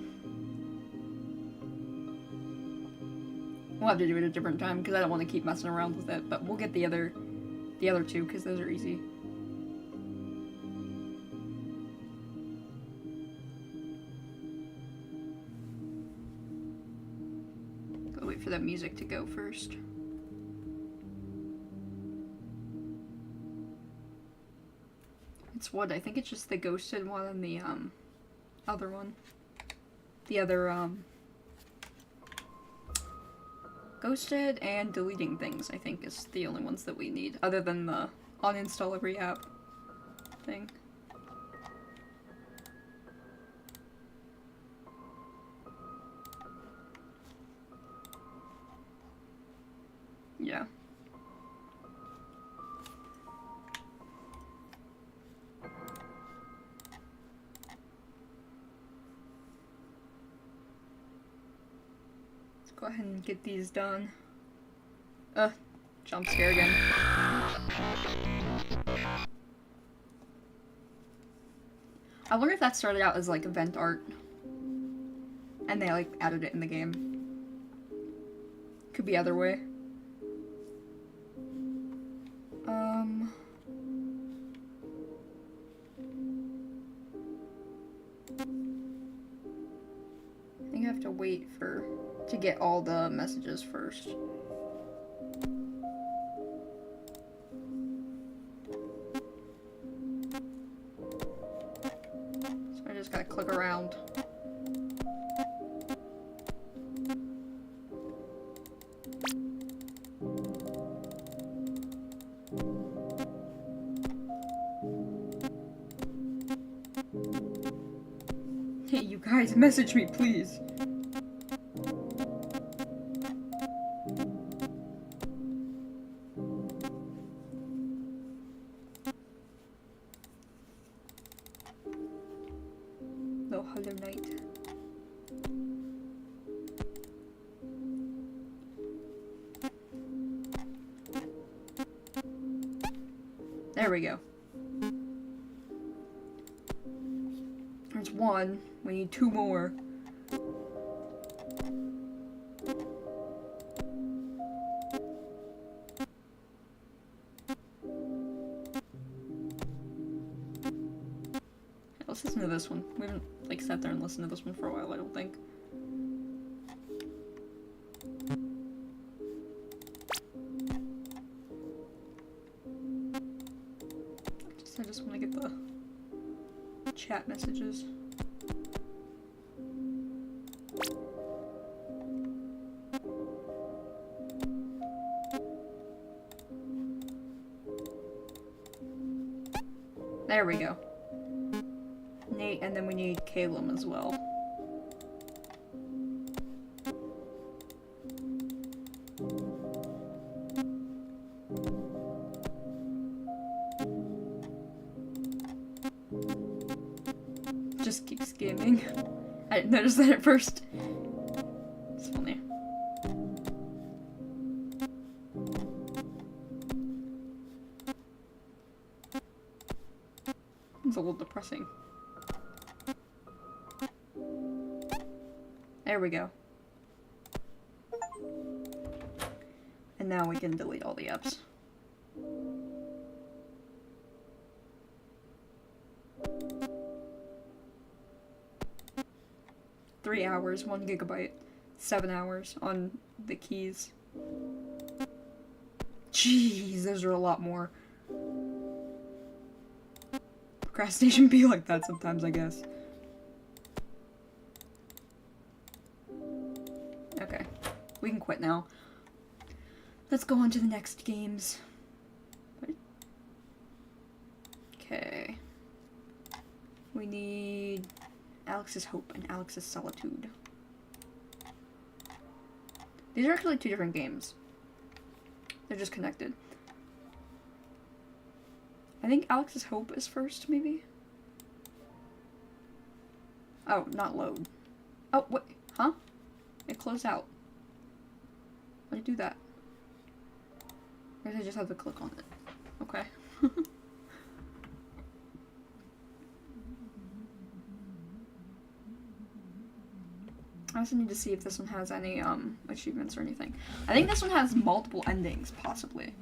S1: We'll have to do it a different time because I don't want to keep messing around with it, but we'll get the other two because those are easy. For that music to go first. It's what? I think it's just the ghosted one and the other one. The other ghosted and deleting things, I think, is the only ones that we need, other than the uninstall every app thing. Yeah. Let's go ahead and get these done. Jump scare again. I wonder if that started out as, like, event art. And they, like, added it in the game. Could be either way. I think I have to wait to get all the messages first. So I just gotta click around. Hey, you guys, message me, please. No, Hollow Knight. There we go. There's one. We need 2 more. Let's listen to this one. We haven't, like, sat there and listened to this one for a while, I don't think. I just want to get the chat messages. There we go. Nate, and then we need Calum as well. Just keep scamming. I didn't notice that at first. It's funny. It's a little depressing. There we go. And now we can delete all the apps. Three hours, 1 gigabyte, 7 hours on the keys. Jeez, those are a lot more. Procrastination be like that sometimes, I guess. Okay, we can quit now. Let's go on to the next games. Okay. We need Alex's Hope and Alex's Solitude. These are actually 2 different games. They're just connected. I think Alex's Hope is first, maybe? Oh, not load. Oh, what? Huh? It closed out. Why did it do that? I guess I just have to click on it. Okay. I also need to see if this one has any, achievements or anything. I think this one has multiple endings, possibly.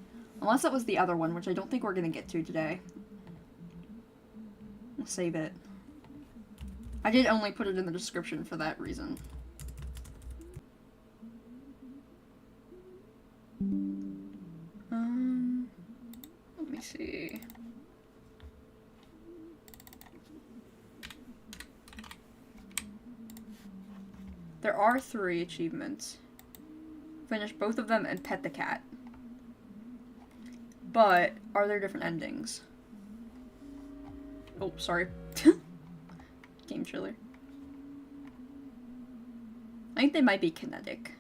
S1: Unless that was the other one, which I don't think we're gonna get to today. We'll save it. I did only put it in the description for that reason. Let me see. There are 3 achievements. Finish both of them and pet the cat. But, are there different endings? Oh, sorry. Game chiller. I think they might be kinetic.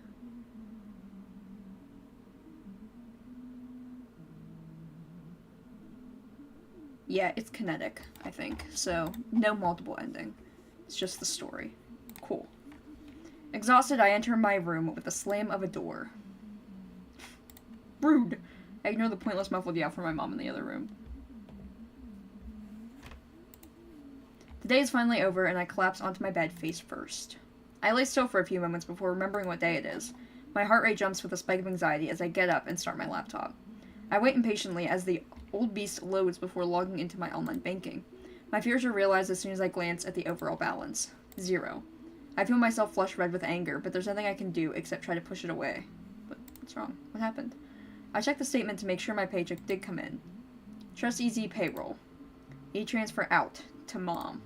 S1: Yeah, it's kinetic, I think. So, no multiple ending. It's just the story. Cool. Exhausted, I enter my room with the slam of a door. Rude. I ignore the pointless muffled yell from my mom in the other room. The day is finally over, and I collapse onto my bed face first. I lay still for a few moments before remembering what day it is. My heart rate jumps with a spike of anxiety as I get up and start my laptop. I wait impatiently as the old beast loads before logging into my online banking. My fears are realized as soon as I glance at the overall balance. 0. I feel myself flush red with anger, but there's nothing I can do except try to push it away. But what's wrong? What happened? I checked the statement to make sure my paycheck did come in. Trust EZ payroll. E-transfer out to mom.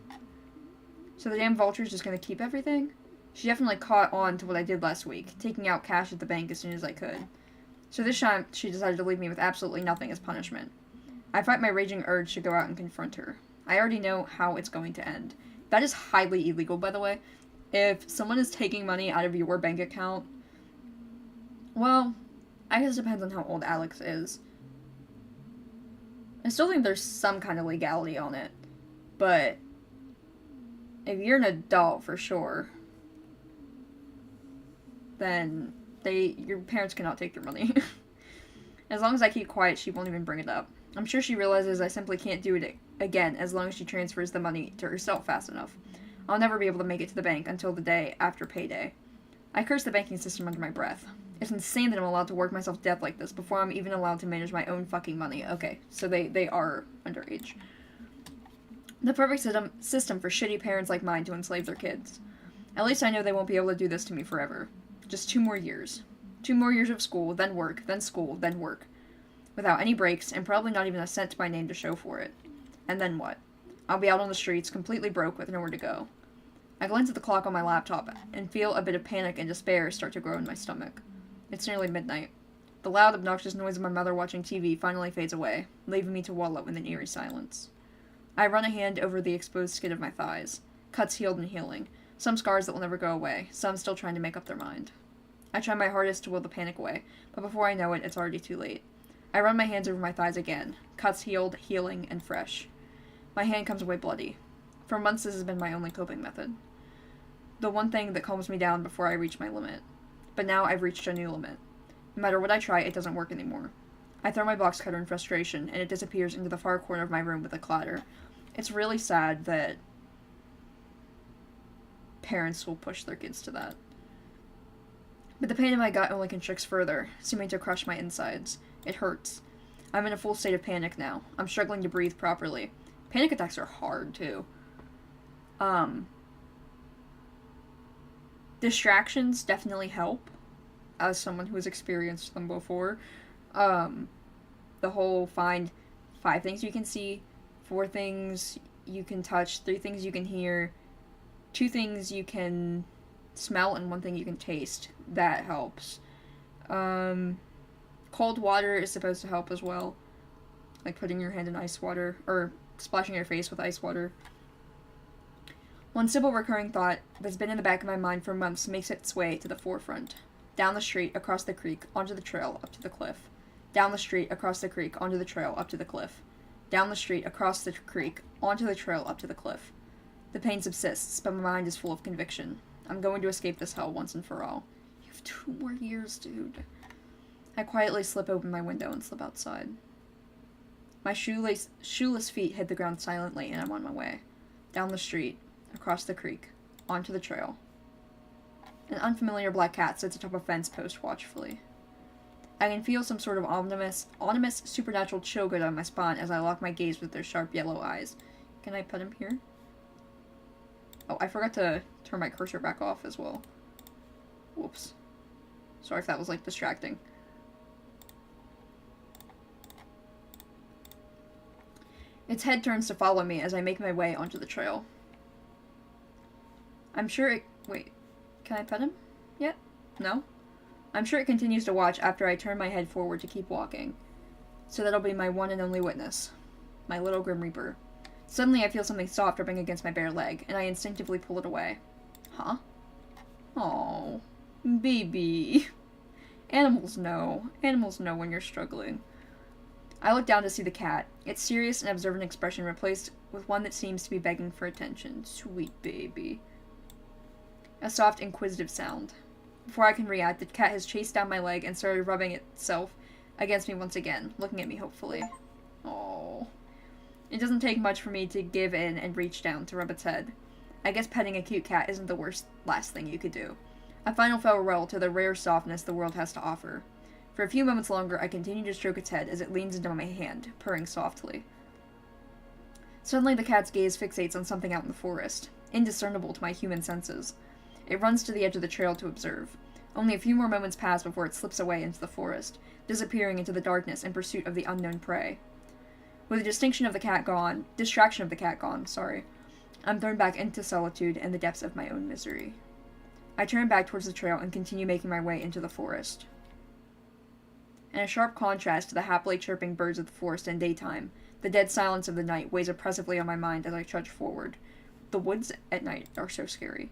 S1: So the damn vulture's just gonna keep everything? She definitely caught on to what I did last week, taking out cash at the bank as soon as I could. So this time, she decided to leave me with absolutely nothing as punishment. I fight my raging urge to go out and confront her. I already know how it's going to end. That is highly illegal, by the way. If someone is taking money out of your bank account, well, I guess it depends on how old Alex is. I still think there's some kind of legality on it, but if you're an adult for sure, then your parents cannot take your money. As long as I keep quiet, she won't even bring it up. I'm sure she realizes I simply can't do it again as long as she transfers the money to herself fast enough. I'll never be able to make it to the bank until the day after payday. I curse the banking system under my breath. It's insane that I'm allowed to work myself to death like this before I'm even allowed to manage my own fucking money. Okay, so they are underage. The perfect system for shitty parents like mine to enslave their kids. At least I know they won't be able to do this to me forever. Just 2 more years. 2 more years of school, then work, then school, then work. Without any breaks, and probably not even a cent to my name to show for it. And then what? I'll be out on the streets, completely broke, with nowhere to go. I glance at the clock on my laptop, and feel a bit of panic and despair start to grow in my stomach. It's nearly midnight. The loud, obnoxious noise of my mother watching TV finally fades away, leaving me to wallow in an eerie silence. I run a hand over the exposed skin of my thighs. Cuts healed and healing. Some scars that will never go away, some still trying to make up their mind. I try my hardest to will the panic away, but before I know it, it's already too late. I run my hands over my thighs again. Cuts healed, healing, and fresh. My hand comes away bloody. For months this has been my only coping method. The one thing that calms me down before I reach my limit. But now I've reached a new limit. No matter what I try, it doesn't work anymore. I throw my box cutter in frustration, and it disappears into the far corner of my room with a clatter. It's really sad that parents will push their kids to that. But the pain in my gut only constricts further, seeming to crush my insides. It hurts. I'm in a full state of panic now. I'm struggling to breathe properly. Panic attacks are hard, too. Distractions definitely help, as someone who has experienced them before. The whole find 5 things you can see, 4 things you can touch, 3 things you can hear, 2 things you can smell, and 1 thing you can taste. That helps. Cold water is supposed to help as well. Like putting your hand in ice water, or splashing your face with ice water. One simple recurring thought that's been in the back of my mind for months makes its way to the forefront. Down the street, across the creek, onto the trail, up to the cliff. Down the street, across the creek, onto the trail, up to the cliff. Down the street, across the creek, onto the trail, up to the cliff. The pain subsists, but my mind is full of conviction. I'm going to escape this hell once and for all. You have 2 more years, dude. I quietly slip open my window and slip outside. My shoeless feet hit the ground silently, and I'm on my way. Down the street, across the creek, onto the trail. An unfamiliar black cat sits atop a fence post watchfully. I can feel some sort of ominous supernatural chill go down my spine as I lock my gaze with their sharp yellow eyes. Can I put him here? Oh, I forgot to turn my cursor back off as well. Whoops. Sorry if that was, like, distracting. Its head turns to follow me as I make my way onto the trail. I'm sure it... Wait. Can I pet him yet? No? I'm sure it continues to watch after I turn my head forward to keep walking. So that'll be my one and only witness. My little Grim Reaper. Suddenly I feel something soft rubbing against my bare leg, and I instinctively pull it away. Huh? Oh, baby. Animals know. Animals know when you're struggling. I look down to see the cat, its serious and observant expression replaced with one that seems to be begging for attention. Sweet baby. A soft, inquisitive sound. Before I can react, the cat has chased down my leg and started rubbing itself against me once again, looking at me hopefully. Oh. It doesn't take much for me to give in and reach down to rub its head. I guess petting a cute cat isn't the last thing you could do. A final farewell to the rare softness the world has to offer. For a few moments longer, I continue to stroke its head as it leans into my hand, purring softly. Suddenly, the cat's gaze fixates on something out in the forest, indiscernible to my human senses. It runs to the edge of the trail to observe. Only a few more moments pass before it slips away into the forest, disappearing into the darkness in pursuit of the unknown prey. With the distraction of the cat gone, I'm thrown back into solitude and the depths of my own misery. I turn back towards the trail and continue making my way into the forest. In a sharp contrast to the happily chirping birds of the forest in daytime, the dead silence of the night weighs oppressively on my mind as I trudge forward. The woods at night are so scary.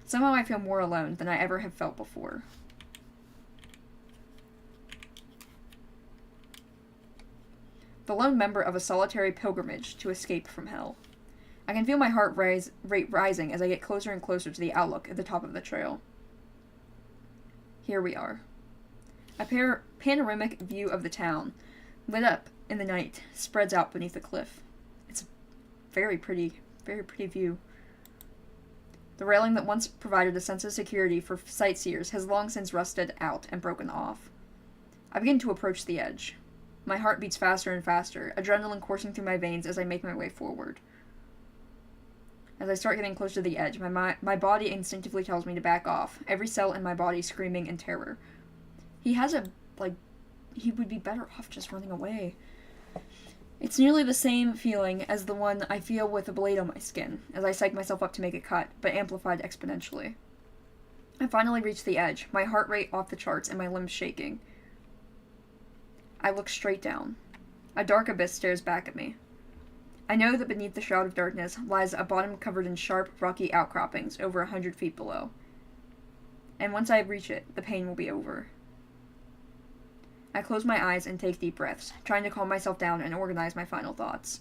S1: Somehow I feel more alone than I ever have felt before. The lone member of a solitary pilgrimage to escape from hell. I can feel my heart rate rising as I get closer and closer to the outlook at the top of the trail. Here we are. A panoramic view of the town, lit up in the night, spreads out beneath the cliff. It's a very pretty view. The railing that once provided a sense of security for sightseers has long since rusted out and broken off. I begin to approach the edge. My heart beats faster and faster, adrenaline coursing through my veins as I make my way forward. As I start getting close to the edge, my body instinctively tells me to back off, every cell in my body screaming in terror. He would be better off just running away. It's nearly the same feeling as the one I feel with a blade on my skin, as I psych myself up to make a cut, but amplified exponentially. I finally reach the edge, my heart rate off the charts and my limbs shaking. I look straight down. A dark abyss stares back at me. I know that beneath the shroud of darkness lies a bottom covered in sharp, rocky outcroppings over 100 feet below. And once I reach it, the pain will be over. I close my eyes and take deep breaths, trying to calm myself down and organize my final thoughts.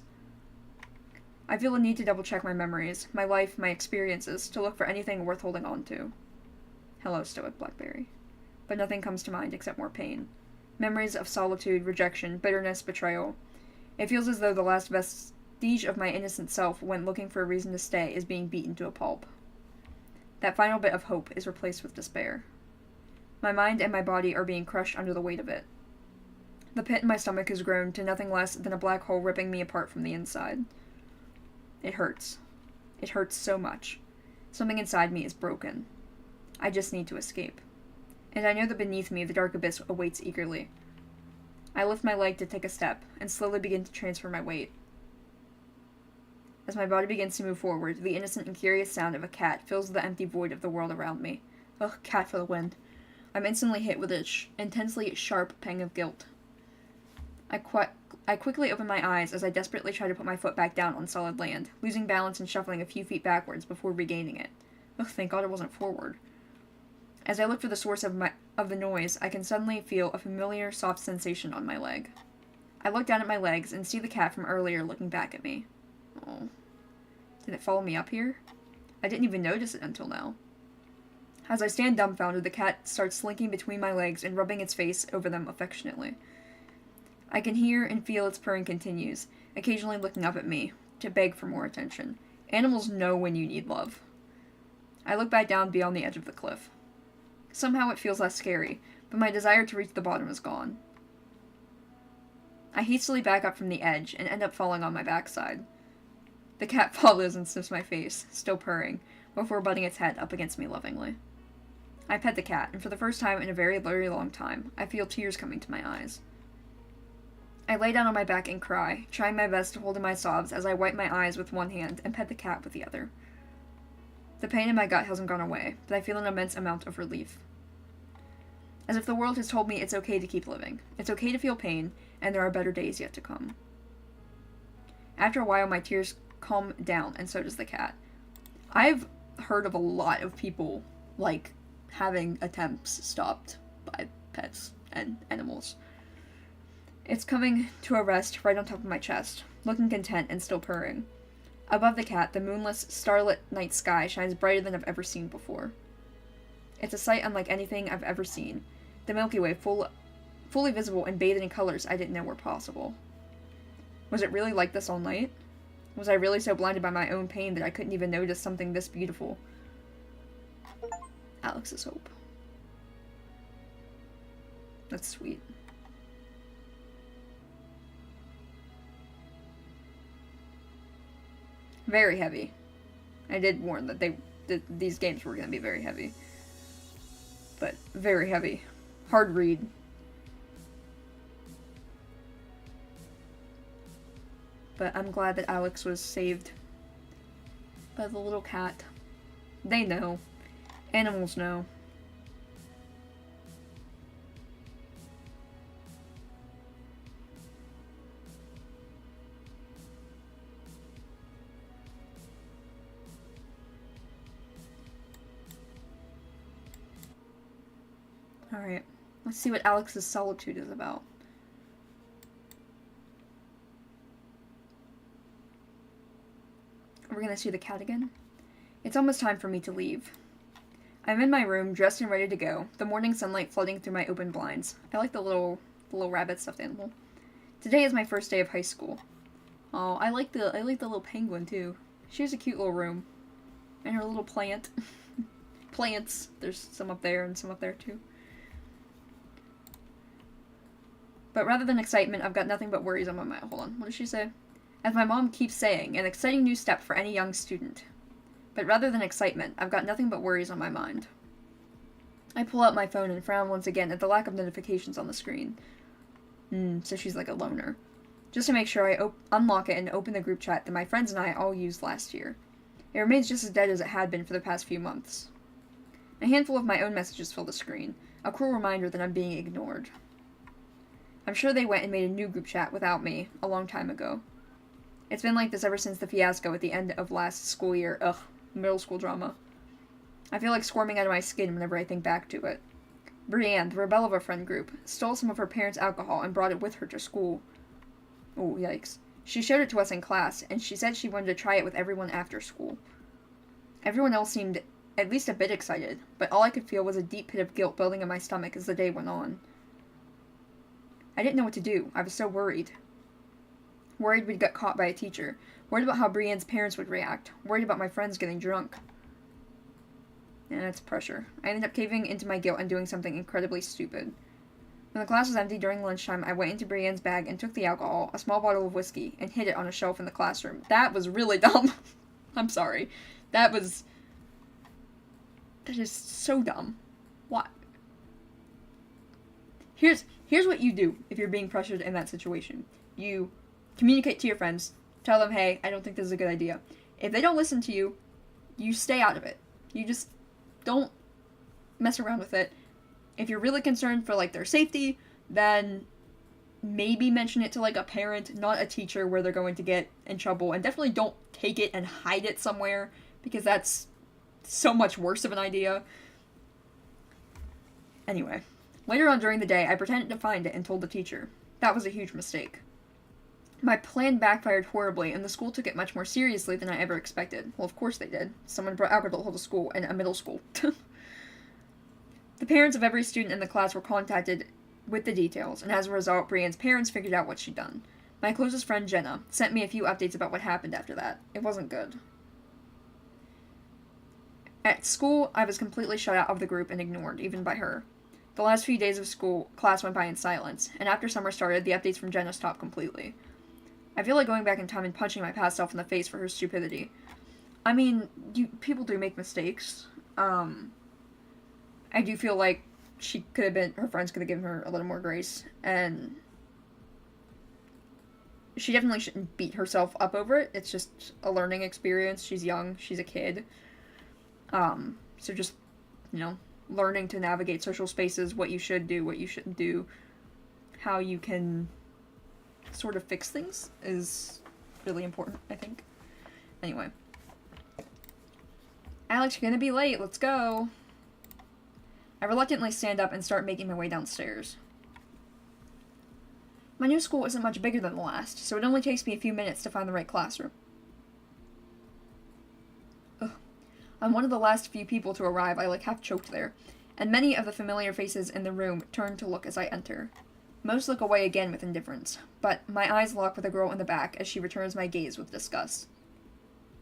S1: I feel a need to double-check my memories, my life, my experiences, to look for anything worth holding on to. Hello, stoic Blackberry. But nothing comes to mind except more pain. Memories of solitude, rejection, bitterness, betrayal. It feels as though the last vestige of my innocent self, when looking for a reason to stay, is being beaten to a pulp. That final bit of hope is replaced with despair. My mind and my body are being crushed under the weight of it. The pit in my stomach has grown to nothing less than a black hole ripping me apart from the inside. It hurts. It hurts so much. Something inside me is broken. I just need to escape. And I know that beneath me the dark abyss awaits eagerly. I lift my leg to take a step, and slowly begin to transfer my weight. As my body begins to move forward, the innocent and curious sound of a cat fills the empty void of the world around me. Ugh, cat for the win. I'm instantly hit with an intensely sharp pang of guilt. I quickly open my eyes as I desperately try to put my foot back down on solid land, losing balance and shuffling a few feet backwards before regaining it. Ugh, thank God it wasn't forward. As I look for the source of the noise, I can suddenly feel a familiar, soft sensation on my leg. I look down at my legs and see the cat from earlier looking back at me. Oh. Did it follow me up here? I didn't even notice it until now. As I stand dumbfounded, the cat starts slinking between my legs and rubbing its face over them affectionately. I can hear and feel its purring continues, occasionally looking up at me, to beg for more attention. Animals know when you need love. I look back down beyond the edge of the cliff. Somehow it feels less scary, but my desire to reach the bottom is gone. I hastily back up from the edge and end up falling on my backside. The cat follows and sniffs my face, still purring, before butting its head up against me lovingly. I pet the cat, and for the first time in a very, very long time, I feel tears coming to my eyes. I lay down on my back and cry, trying my best to hold in my sobs as I wipe my eyes with one hand and pet the cat with the other. The pain in my gut hasn't gone away, but I feel an immense amount of relief. As if the world has told me it's okay to keep living. It's okay to feel pain, and there are better days yet to come. After a while, my tears calm down, and so does the cat. I've heard of a lot of people, having attempts stopped by pets and animals. It's coming to a rest right on top of my chest, looking content and still purring. Above the cat, the moonless, starlit night sky shines brighter than I've ever seen before. It's a sight unlike anything I've ever seen. The Milky Way fully visible and bathed in colors I didn't know were possible. Was it really like this all night? Was I really so blinded by my own pain that I couldn't even notice something this beautiful? Alex's hope. That's sweet. Very heavy. I did warn that these games were going to be very heavy. But very heavy. Hard read. But I'm glad that Alex was saved by the little cat. They know. Animals know. Alright, let's see what Alex's Solitude is about. We're gonna see the cat again. It's almost time for me to leave. I'm in my room, dressed and ready to go, the morning sunlight flooding through my open blinds. I like the little rabbit stuffed animal. Today is my first day of high school. Oh, I like the little penguin too. She has a cute little room. And her little plant. Plants. There's some up there and some up there too. But rather than excitement, I've got nothing but worries on my mind. Hold on, what does she say? As my mom keeps saying, an exciting new step for any young student. But rather than excitement, I've got nothing but worries on my mind. I pull out my phone and frown once again at the lack of notifications on the screen. So she's like a loner. Just to make sure, I unlock it and open the group chat that my friends and I all used last year. It remains just as dead as it had been for the past few months. A handful of my own messages fill the screen, a cruel reminder that I'm being ignored. I'm sure they went and made a new group chat without me a long time ago. It's been like this ever since the fiasco at the end of last school year. Ugh, middle school drama. I feel like squirming out of my skin whenever I think back to it. Brienne, the rebel of a friend group, stole some of her parents' alcohol and brought it with her to school. Oh, yikes. She showed it to us in class, and she said she wanted to try it with everyone after school. Everyone else seemed at least a bit excited, but all I could feel was a deep pit of guilt building in my stomach as the day went on. I didn't know what to do. I was so worried. Worried we'd get caught by a teacher. Worried about how Brienne's parents would react. Worried about my friends getting drunk. Yeah, that's pressure. I ended up caving into my guilt and doing something incredibly stupid. When the class was empty during lunchtime, I went into Brienne's bag and took the alcohol, a small bottle of whiskey, and hid it on a shelf in the classroom. That was really dumb. I'm sorry. That is so dumb. What? Here's what you do if you're being pressured in that situation. You communicate to your friends, tell them, hey, I don't think this is a good idea. If they don't listen to you, you stay out of it. You just don't mess around with it. If you're really concerned for, like, their safety, then maybe mention it to, like, a parent, not a teacher, where they're going to get in trouble. And definitely don't take it and hide it somewhere, because that's so much worse of an idea. Anyway, later on during the day, I pretended to find it and told the teacher. That was a huge mistake. My plan backfired horribly, and the school took it much more seriously than I ever expected. Well, of course they did. Someone brought alcohol to school, in a middle school. The parents of every student in the class were contacted with the details, and as a result, Brienne's parents figured out what she'd done. My closest friend, Jenna, sent me a few updates about what happened after that. It wasn't good. At school, I was completely shut out of the group and ignored, even by her. The last few days of school, class went by in silence, and after summer started, the updates from Jenna stopped completely. I feel like going back in time and punching my past self in the face for her stupidity. I mean, people do make mistakes. I do feel like her friends could have given her a little more grace, and she definitely shouldn't beat herself up over it. It's just a learning experience. She's young, she's a kid. So just, learning to navigate social spaces, what you should do, what you shouldn't do, how you can sort of fix things is really important, I think. Anyway. Alex, you're gonna be late. Let's go. I reluctantly stand up and start making my way downstairs. My new school isn't much bigger than the last, so it only takes me a few minutes to find the right classroom. Ugh. I'm one of the last few people to arrive. I half choked there, and many of the familiar faces in the room turn to look as I enter. Most look away again with indifference, but my eyes lock with a girl in the back as she returns my gaze with disgust.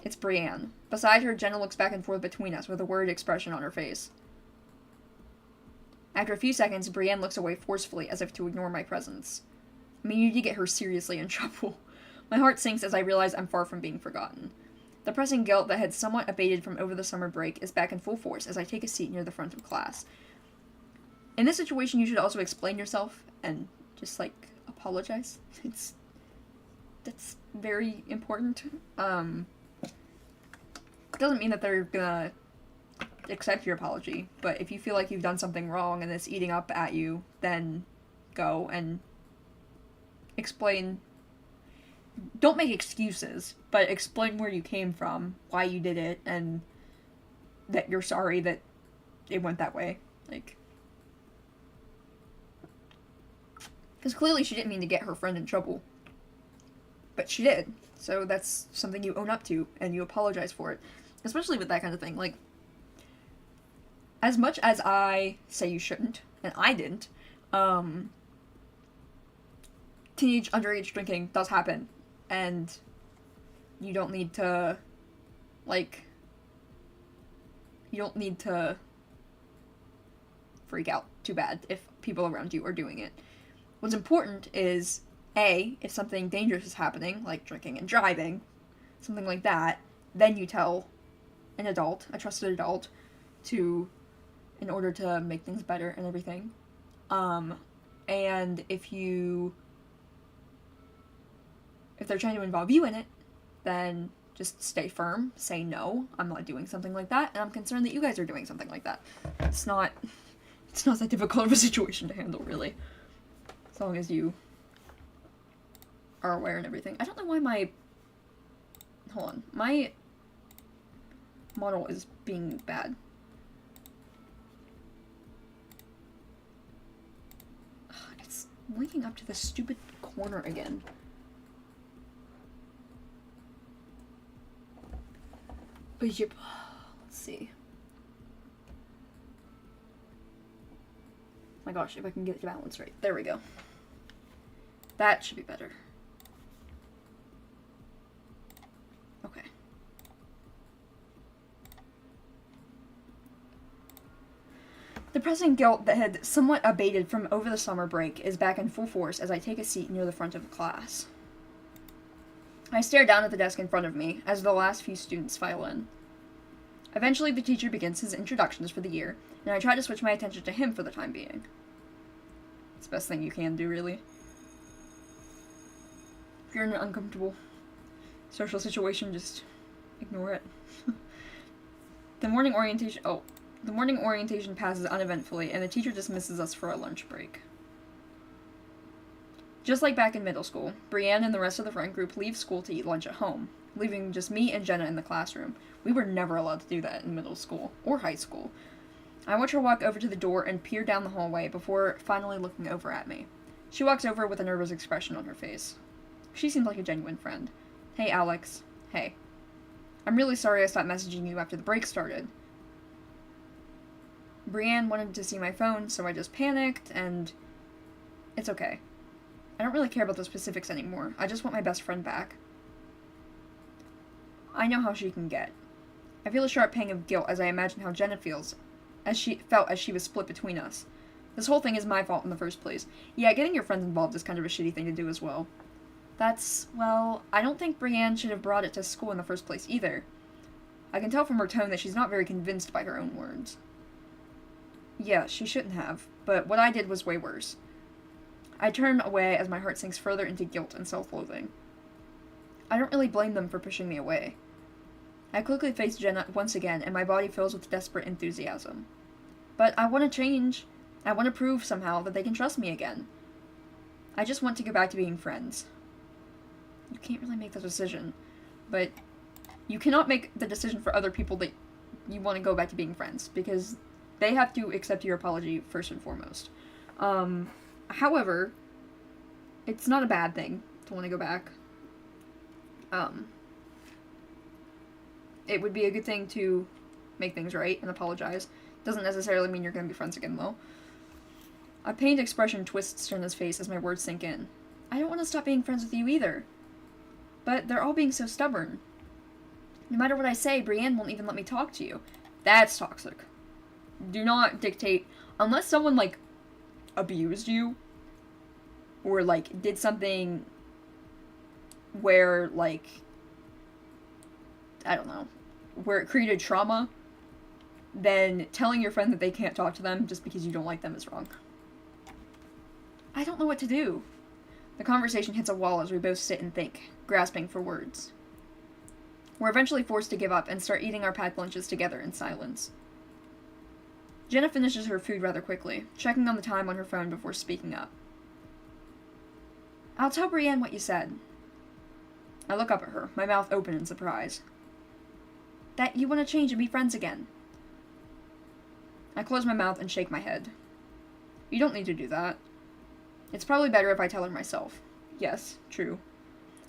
S1: It's Brienne. Beside her, Jenna looks back and forth between us with a worried expression on her face. After a few seconds, Brienne looks away forcefully as if to ignore my presence. I mean, you did get her seriously in trouble. My heart sinks as I realize I'm far from being forgotten. The pressing guilt that had somewhat abated from over the summer break is back in full force as I take a seat near the front of class. In this situation, you should also explain yourself and just, like, apologize. That's very important. Doesn't mean that they're gonna accept your apology, but if you feel like you've done something wrong and it's eating up at you, then go and explain. Don't make excuses, but explain where you came from, why you did it, and that you're sorry that it went that way. Like, because clearly she didn't mean to get her friend in trouble, but she did. So that's something you own up to, and you apologize for it. Especially with that kind of thing. Like, as much as I say you shouldn't, and I didn't, teenage underage drinking does happen, and you don't need to, like, freak out too bad if people around you are doing it. What's important is, A, if something dangerous is happening, like drinking and driving, something like that, then you tell an adult, a trusted adult, in order to make things better and everything. And if they're trying to involve you in it, then just stay firm, say no, I'm not doing something like that, and I'm concerned that you guys are doing something like that. It's not that difficult of a situation to handle, really. As long as you are aware and everything. I don't know why my model is being bad. It's linking up to this stupid corner again. But yep. Let's see. My gosh, if I can get the balance right. There we go. That should be better. Okay. The pressing guilt that had somewhat abated from over the summer break is back in full force as I take a seat near the front of the class. I stare down at the desk in front of me as the last few students file in. Eventually, the teacher begins his introductions for the year, and I try to switch my attention to him for the time being. It's the best thing you can do, really. If you're in an uncomfortable social situation, just ignore it. The morning orientation passes uneventfully, and the teacher dismisses us for a lunch break. Just like back in middle school, Brienne and the rest of the friend group leave school to eat lunch at home, leaving just me and Jenna in the classroom. We were never allowed to do that in middle school, or high school. I watch her walk over to the door and peer down the hallway before finally looking over at me. She walks over with a nervous expression on her face. She seemed like a genuine friend. Hey, Alex. Hey. I'm really sorry I stopped messaging you after the break started. Brienne wanted to see my phone, so I just panicked, and it's okay. I don't really care about the specifics anymore. I just want my best friend back. I know how she can get. I feel a sharp pang of guilt as I imagine how Jenna felt as she was split between us. This whole thing is my fault in the first place. Yeah, getting your friends involved is kind of a shitty thing to do as well. I don't think Brienne should have brought it to school in the first place either. I can tell from her tone that she's not very convinced by her own words. Yeah, she shouldn't have, but what I did was way worse. I turn away as my heart sinks further into guilt and self-loathing. I don't really blame them for pushing me away. I quickly face Jenna once again, and my body fills with desperate enthusiasm. But I want to change. I want to prove somehow that they can trust me again. I just want to go back to being friends. You can't really make that decision, but you cannot make the decision for other people that you want to go back to being friends, because they have to accept your apology first and foremost. However, it's not a bad thing to want to go back. It would be a good thing to make things right and apologize. Doesn't necessarily mean you're going to be friends again, though. A pained expression twists Jenna's face as my words sink in. I don't want to stop being friends with you either. But they're all being so stubborn. No matter what I say, Brienne won't even let me talk to you. That's toxic. Do not dictate, unless someone, like, abused you, or, like, did something where, like, I don't know, where it created trauma, then telling your friend that they can't talk to them just because you don't like them is wrong. I don't know what to do. The conversation hits a wall as we both sit and think, grasping for words. We're eventually forced to give up and start eating our packed lunches together in silence. Jenna finishes her food rather quickly, checking on the time on her phone before speaking up. I'll tell Brienne what you said. I look up at her, my mouth open in surprise. That you want to change and be friends again. I close my mouth and shake my head. You don't need to do that. It's probably better if I tell her myself. Yes, true.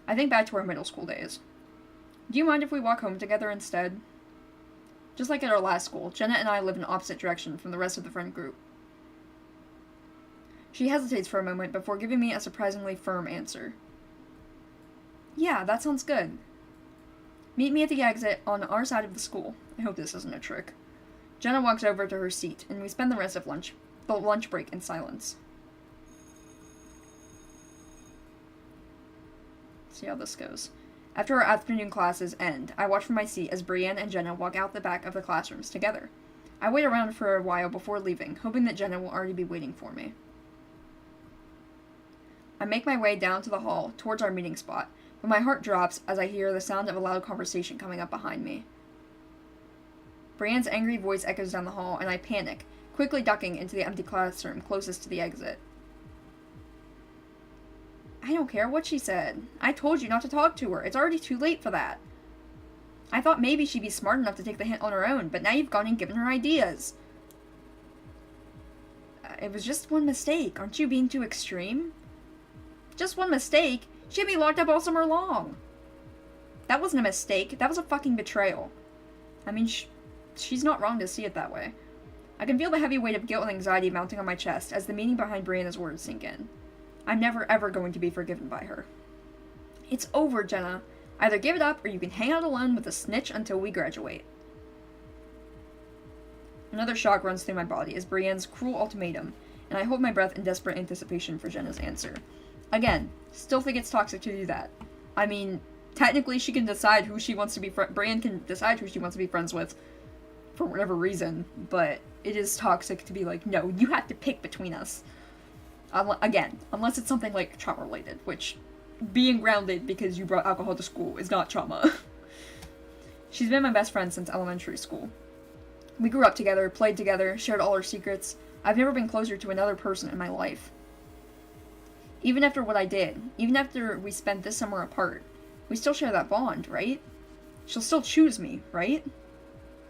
S1: I think back to our middle school days. Do you mind if we walk home together instead? Just like at our last school, Jenna and I live in opposite direction from the rest of the friend group. She hesitates for a moment before giving me a surprisingly firm answer. Yeah, that sounds good. Meet me at the exit on our side of the school. I hope this isn't a trick. Jenna walks over to her seat, and we spend the rest of the lunch break in silence. See how this goes. After our afternoon classes end, I watch from my seat as Brienne and Jenna walk out the back of the classrooms together. I wait around for a while before leaving, hoping that Jenna will already be waiting for me. I make my way down to the hall, towards our meeting spot, but my heart drops as I hear the sound of a loud conversation coming up behind me. Brienne's angry voice echoes down the hall, and I panic, quickly ducking into the empty classroom closest to the exit. I don't care what she said. I told you not to talk to her. It's already too late for that. I thought maybe she'd be smart enough to take the hint on her own, but now you've gone and given her ideas. It was just one mistake. Aren't you being too extreme? Just one mistake? She had me locked up all summer long. That wasn't a mistake. That was a fucking betrayal. I mean, she's not wrong to see it that way. I can feel the heavy weight of guilt and anxiety mounting on my chest as the meaning behind Brianna's words sink in. I'm never ever going to be forgiven by her. It's over, Jenna. Either give it up or you can hang out alone with a snitch until we graduate. Another shock runs through my body as Brienne's cruel ultimatum, and I hold my breath in desperate anticipation for Jenna's answer. Again, still think it's toxic to do that. I mean, technically she can decide who she wants to be Brienne can decide who she wants to be friends with for whatever reason, but it is toxic to be like, no, you have to pick between us. Again, unless it's something like trauma related, which being grounded because you brought alcohol to school is not trauma. She's been my best friend since elementary school. We grew up together, played together, shared all our secrets. I've never been closer to another person in my life. Even after what I did, even after we spent this summer apart, we still share that bond, right? She'll still choose me, right?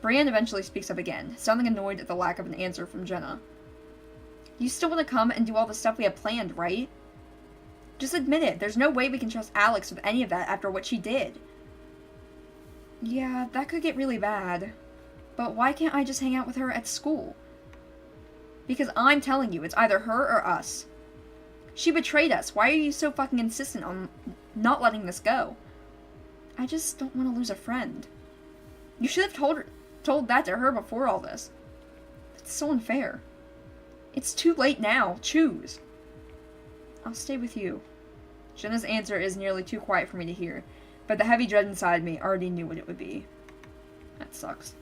S1: Brienne eventually speaks up again, sounding annoyed at the lack of an answer from Jenna. You still want to come and do all the stuff we have planned, right? Just admit it. There's no way we can trust Alex with any of that after what she did. Yeah, that could get really bad. But why can't I just hang out with her at school? Because I'm telling you, it's either her or us. She betrayed us. Why are you so fucking insistent on not letting this go? I just don't want to lose a friend. You should have told that to her before all this. That's so unfair. It's too late now. Choose. I'll stay with you. Jenna's answer is nearly too quiet for me to hear, but the heavy dread inside me already knew what it would be. That sucks.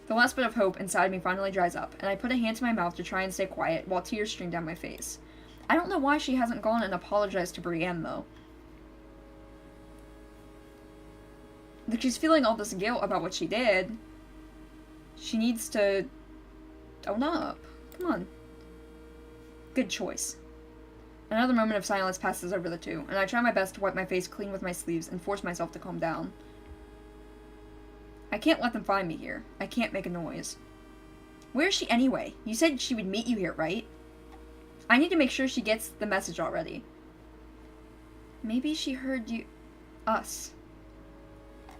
S1: The last bit of hope inside me finally dries up, and I put a hand to my mouth to try and stay quiet while tears stream down my face. I don't know why she hasn't gone and apologized to Brienne, though. Like, she's feeling all this guilt about what she did. She needs to own up. Come on. Good choice. Another moment of silence passes over the two, and I try my best to wipe my face clean with my sleeves and force myself to calm down. I can't let them find me here. I can't make a noise. Where is she anyway? You said she would meet you here, right? I need to make sure she gets the message already. Maybe she heard you... us.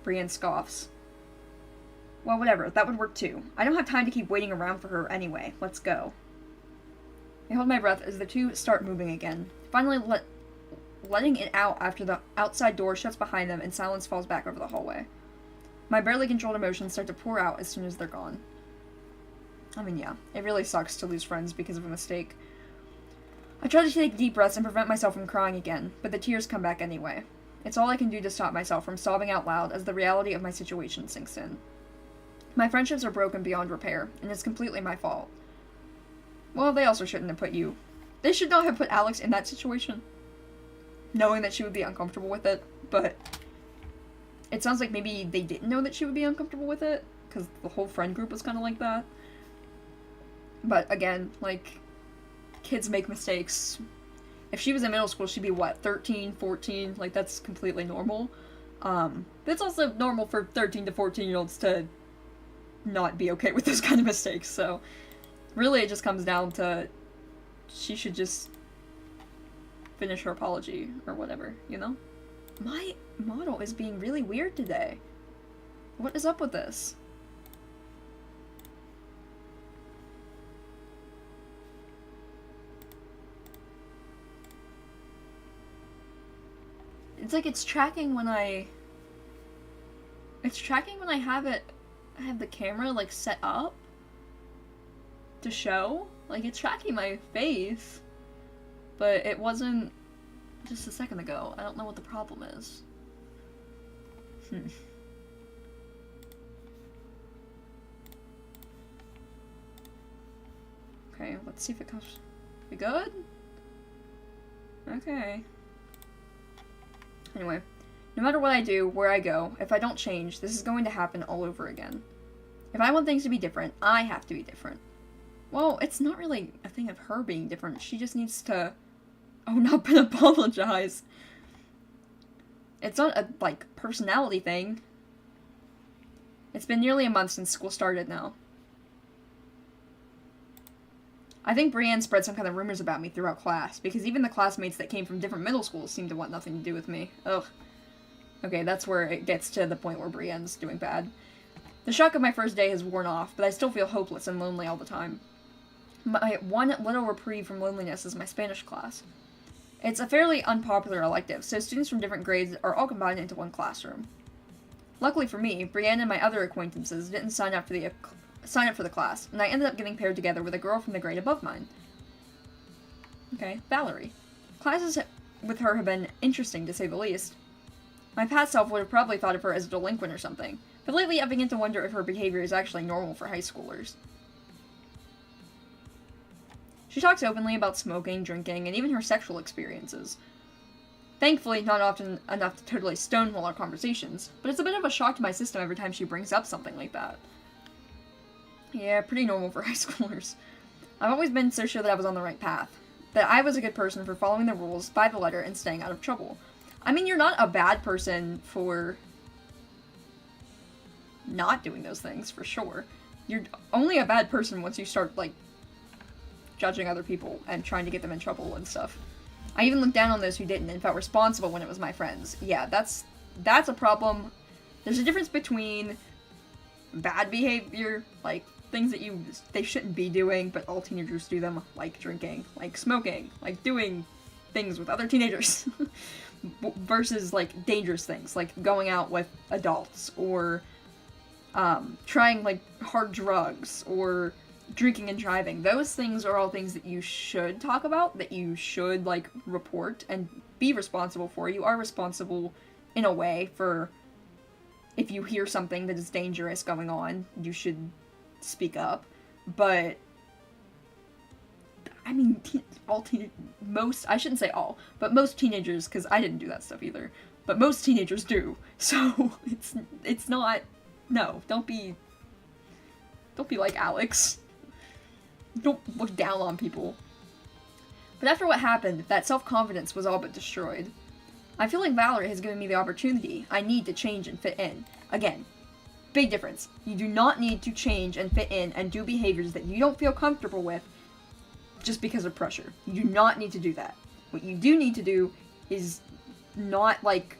S1: Brienne scoffs. Well, whatever. That would work too. I don't have time to keep waiting around for her anyway. Let's go. I hold my breath as the two start moving again, finally letting it out after the outside door shuts behind them and silence falls back over the hallway. My barely controlled emotions start to pour out as soon as they're gone. I mean, yeah, it really sucks to lose friends because of a mistake. I try to take deep breaths and prevent myself from crying again, but the tears come back anyway. It's all I can do to stop myself from sobbing out loud as the reality of my situation sinks in. My friendships are broken beyond repair, and it's completely my fault. Well, they also shouldn't have put you. They should not have put Alex in that situation, knowing that she would be uncomfortable with it, but it sounds like maybe they didn't know that she would be uncomfortable with it, because the whole friend group was kind of like that. But again, like, kids make mistakes. If she was in middle school, she'd be, what, 13, 14? Like, that's completely normal. But it's also normal for 13 to 14-year-olds to not be okay with those kind of mistakes, so really it just comes down to she should just finish her apology or whatever, you know? My model is being really weird today. What is up with this? It's like it's tracking when I have the camera like set up to show. Like, it's tracking my face, but it wasn't just a second ago. I don't know what the problem is. Okay, let's see if it comes. We good? Okay. Anyway, no matter what I do, where I go, if I don't change, this is going to happen all over again. If I want things to be different, I have to be different. Well, it's not really a thing of her being different. She just needs to own up and apologize. It's not a, like, personality thing. It's been nearly a month since school started now. I think Brienne spread some kind of rumors about me throughout class, because even the classmates that came from different middle schools seem to want nothing to do with me. Ugh. Okay, that's where it gets to the point where Brienne's doing bad. The shock of my first day has worn off, but I still feel hopeless and lonely all the time. My one little reprieve from loneliness is my Spanish class. It's a fairly unpopular elective, so students from different grades are all combined into one classroom. Luckily for me, Brienne and my other acquaintances didn't sign up for the class, and I ended up getting paired together with a girl from the grade above mine. Okay, Valerie. Classes with her have been interesting, to say the least. My past self would have probably thought of her as a delinquent or something, but lately I begin to wonder if her behavior is actually normal for high schoolers. She talks openly about smoking, drinking, and even her sexual experiences. Thankfully, not often enough to totally stonewall our conversations, but it's a bit of a shock to my system every time she brings up something like that. Yeah, pretty normal for high schoolers. I've always been so sure that I was on the right path. That I was a good person for following the rules by the letter and staying out of trouble. I mean, you're not a bad person for not doing those things, for sure. You're only a bad person once you start, like, judging other people and trying to get them in trouble and stuff. I even looked down on those who didn't and felt responsible when it was my friends. Yeah, that's a problem. There's a difference between bad behavior, like things that they shouldn't be doing, but all teenagers do them, like drinking, like smoking, like doing things with other teenagers, versus like dangerous things, like going out with adults, or trying like hard drugs, or drinking and driving. Those things are all things that you should talk about, that you should like report and be responsible for. You are responsible in a way for, if you hear something that is dangerous going on, you should speak up. But I mean, I shouldn't say all, but most teenagers, because I didn't do that stuff either, but most teenagers do. So it's not, no, don't be like Alex. Don't look down on people. But after what happened, that self-confidence was all but destroyed. I feel like Valerie has given me the opportunity I need to change and fit in. Again, big difference. You do not need to change and fit in and do behaviors that you don't feel comfortable with just because of pressure. You do not need to do that. What you do need to do is not, like,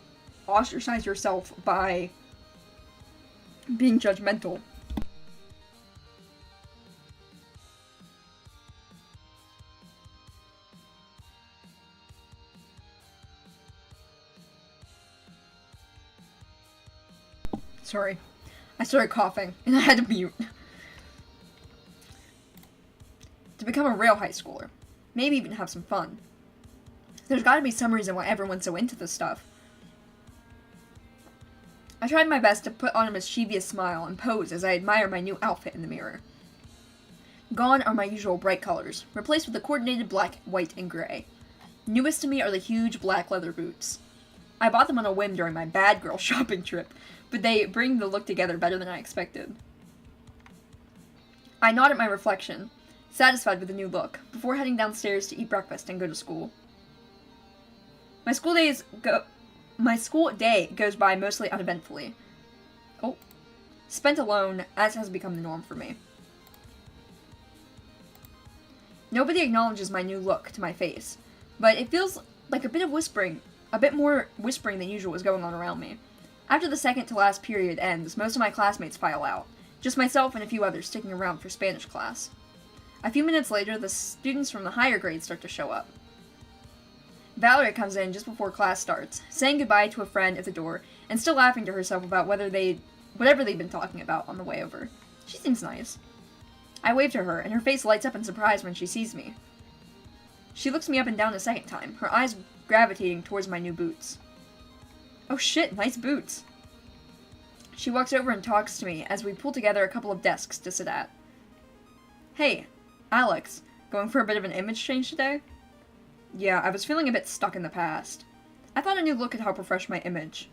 S1: ostracize yourself by being judgmental. Sorry. I started coughing, and I had to mute. To become a real high schooler. Maybe even have some fun. There's gotta be some reason why everyone's so into this stuff. I tried my best to put on a mischievous smile and pose as I admire my new outfit in the mirror. Gone are my usual bright colors, replaced with the coordinated black, white, and gray. Newest to me are the huge black leather boots. I bought them on a whim during my bad girl shopping trip, but they bring the look together better than I expected. I nod at my reflection, satisfied with the new look, before heading downstairs to eat breakfast and go to school. My school day goes by mostly uneventfully. Spent alone, as has become the norm for me. Nobody acknowledges my new look to my face, but it feels like a bit more whispering than usual is going on around me. After the second to last period ends, most of my classmates file out, just myself and a few others sticking around for Spanish class. A few minutes later, the students from the higher grades start to show up. Valerie comes in just before class starts, saying goodbye to a friend at the door, and still laughing to herself about whatever they'd been talking about on the way over. She seems nice. I wave to her, and her face lights up in surprise when she sees me. She looks me up and down a second time, her eyes gravitating towards my new boots. Oh shit, nice boots. She walks over and talks to me as we pull together a couple of desks to sit at. Hey, Alex, going for a bit of an image change today? Yeah, I was feeling a bit stuck in the past. I thought a new look could help refresh my image.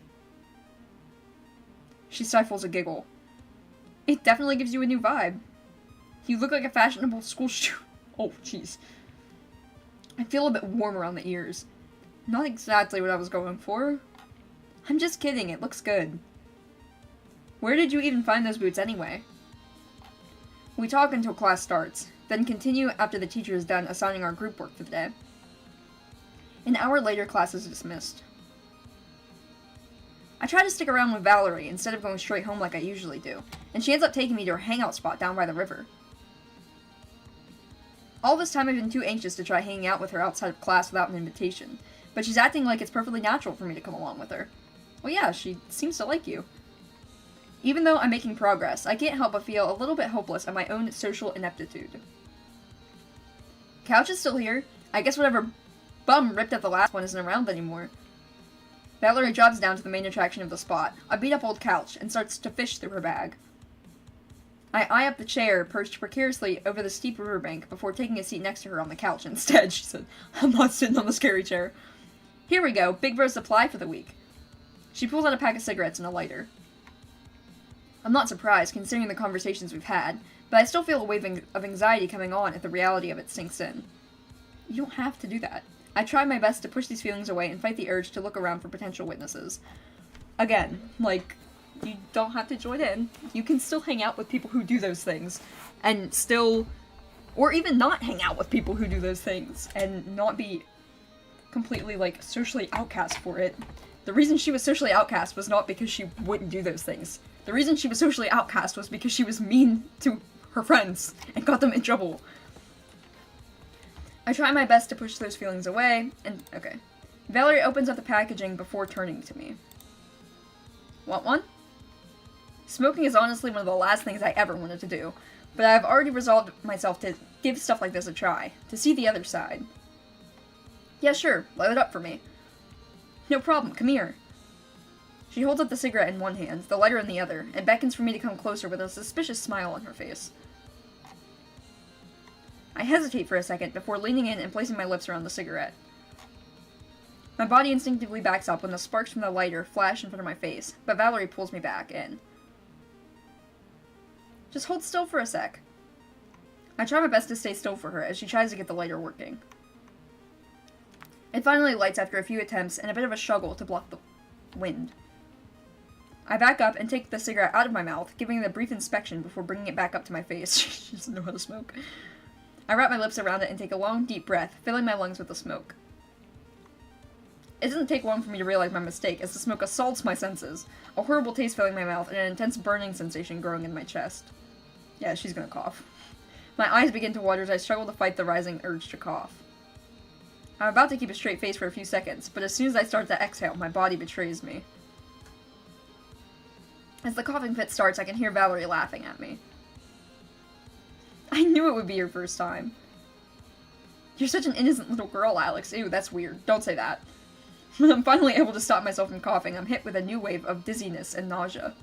S1: She stifles a giggle. It definitely gives you a new vibe. You look like a fashionable school Oh, jeez. I feel a bit warm around the ears. Not exactly what I was going for. I'm just kidding, it looks good. Where did you even find those boots anyway? We talk until class starts, then continue after the teacher is done assigning our group work for the day. An hour later, class is dismissed. I try to stick around with Valerie instead of going straight home like I usually do, and she ends up taking me to her hangout spot down by the river. All this time I've been too anxious to try hanging out with her outside of class without an invitation, but she's acting like it's perfectly natural for me to come along with her. Well, yeah, she seems to like you. Even though I'm making progress, I can't help but feel a little bit hopeless at my own social ineptitude. Couch is still here. I guess whatever bum ripped up the last one isn't around anymore. Valerie drops down to the main attraction of the spot, a beat-up old couch, and starts to fish through her bag. I eye up the chair perched precariously over the steep riverbank before taking a seat next to her on the couch instead. She said, I'm not sitting on the scary chair. Here we go, Big Bro's supply for the week. She pulls out a pack of cigarettes and a lighter. I'm not surprised, considering the conversations we've had, but I still feel a wave of anxiety coming on if the reality of it sinks in. You don't have to do that. I try my best to push these feelings away and fight the urge to look around for potential witnesses. Again, you don't have to join in. You can still hang out with people who do those things, and still, or even not hang out with people who do those things, and not be completely, socially outcast for it. The reason she was socially outcast was not because she wouldn't do those things. The reason she was socially outcast was because she was mean to her friends, and got them in trouble. I try my best to push those feelings away, and, okay. Valerie opens up the packaging before turning to me. Want one? Smoking is honestly one of the last things I ever wanted to do, but I've already resolved myself to give stuff like this a try, to see the other side. Yeah, sure, light it up for me. No problem, come here. She holds up the cigarette in one hand, the lighter in the other, and beckons for me to come closer with a suspicious smile on her face. I hesitate for a second before leaning in and placing my lips around the cigarette. My body instinctively backs up when the sparks from the lighter flash in front of my face, but Valerie pulls me back in. Just hold still for a sec. I try my best to stay still for her as she tries to get the lighter working. It finally lights after a few attempts and a bit of a struggle to block the wind. I back up and take the cigarette out of my mouth, giving it a brief inspection before bringing it back up to my face. She doesn't know how to smoke. I wrap my lips around it and take a long, deep breath, filling my lungs with the smoke. It doesn't take long for me to realize my mistake, as the smoke assaults my senses, a horrible taste filling my mouth and an intense burning sensation growing in my chest. Yeah, she's gonna cough. My eyes begin to water as I struggle to fight the rising urge to cough. I'm about to keep a straight face for a few seconds, but as soon as I start to exhale, my body betrays me. As the coughing fit starts, I can hear Valerie laughing at me. I knew it would be your first time. You're such an innocent little girl, Alex. Ew, that's weird. Don't say that. When I'm finally able to stop myself from coughing, I'm hit with a new wave of dizziness and nausea.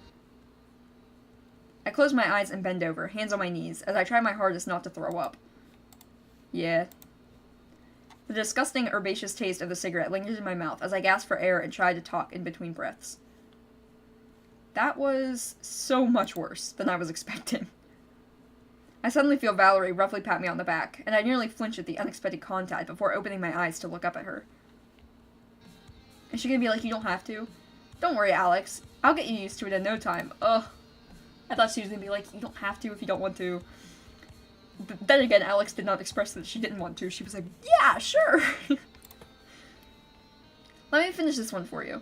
S1: I close my eyes and bend over, hands on my knees, as I try my hardest not to throw up. Yeah. The disgusting, herbaceous taste of the cigarette lingers in my mouth as I gasp for air and try to talk in between breaths. That was so much worse than I was expecting. I suddenly feel Valerie roughly pat me on the back, and I nearly flinch at the unexpected contact before opening my eyes to look up at her. Is she gonna be like, you don't have to? Don't worry, Alex. I'll get you used to it in no time. Ugh. I thought she was gonna be like, you don't have to if you don't want to. But then again, Alex did not express that she didn't want to. She was like, yeah, sure. Let me finish this one for you.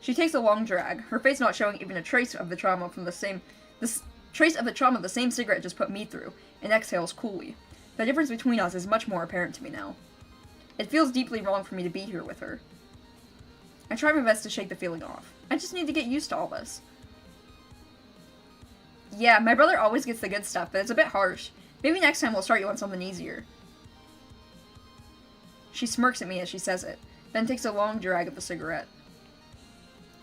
S1: She takes a long drag, her face not showing even a trace of the trauma from the same cigarette just put me through, and exhales coolly. The difference between us is much more apparent to me now. It feels deeply wrong for me to be here with her. I try my best to shake the feeling off. I just need to get used to all this. Yeah, my brother always gets the good stuff, but it's a bit harsh. Maybe next time we'll start you on something easier. She smirks at me as she says it, then takes a long drag of the cigarette.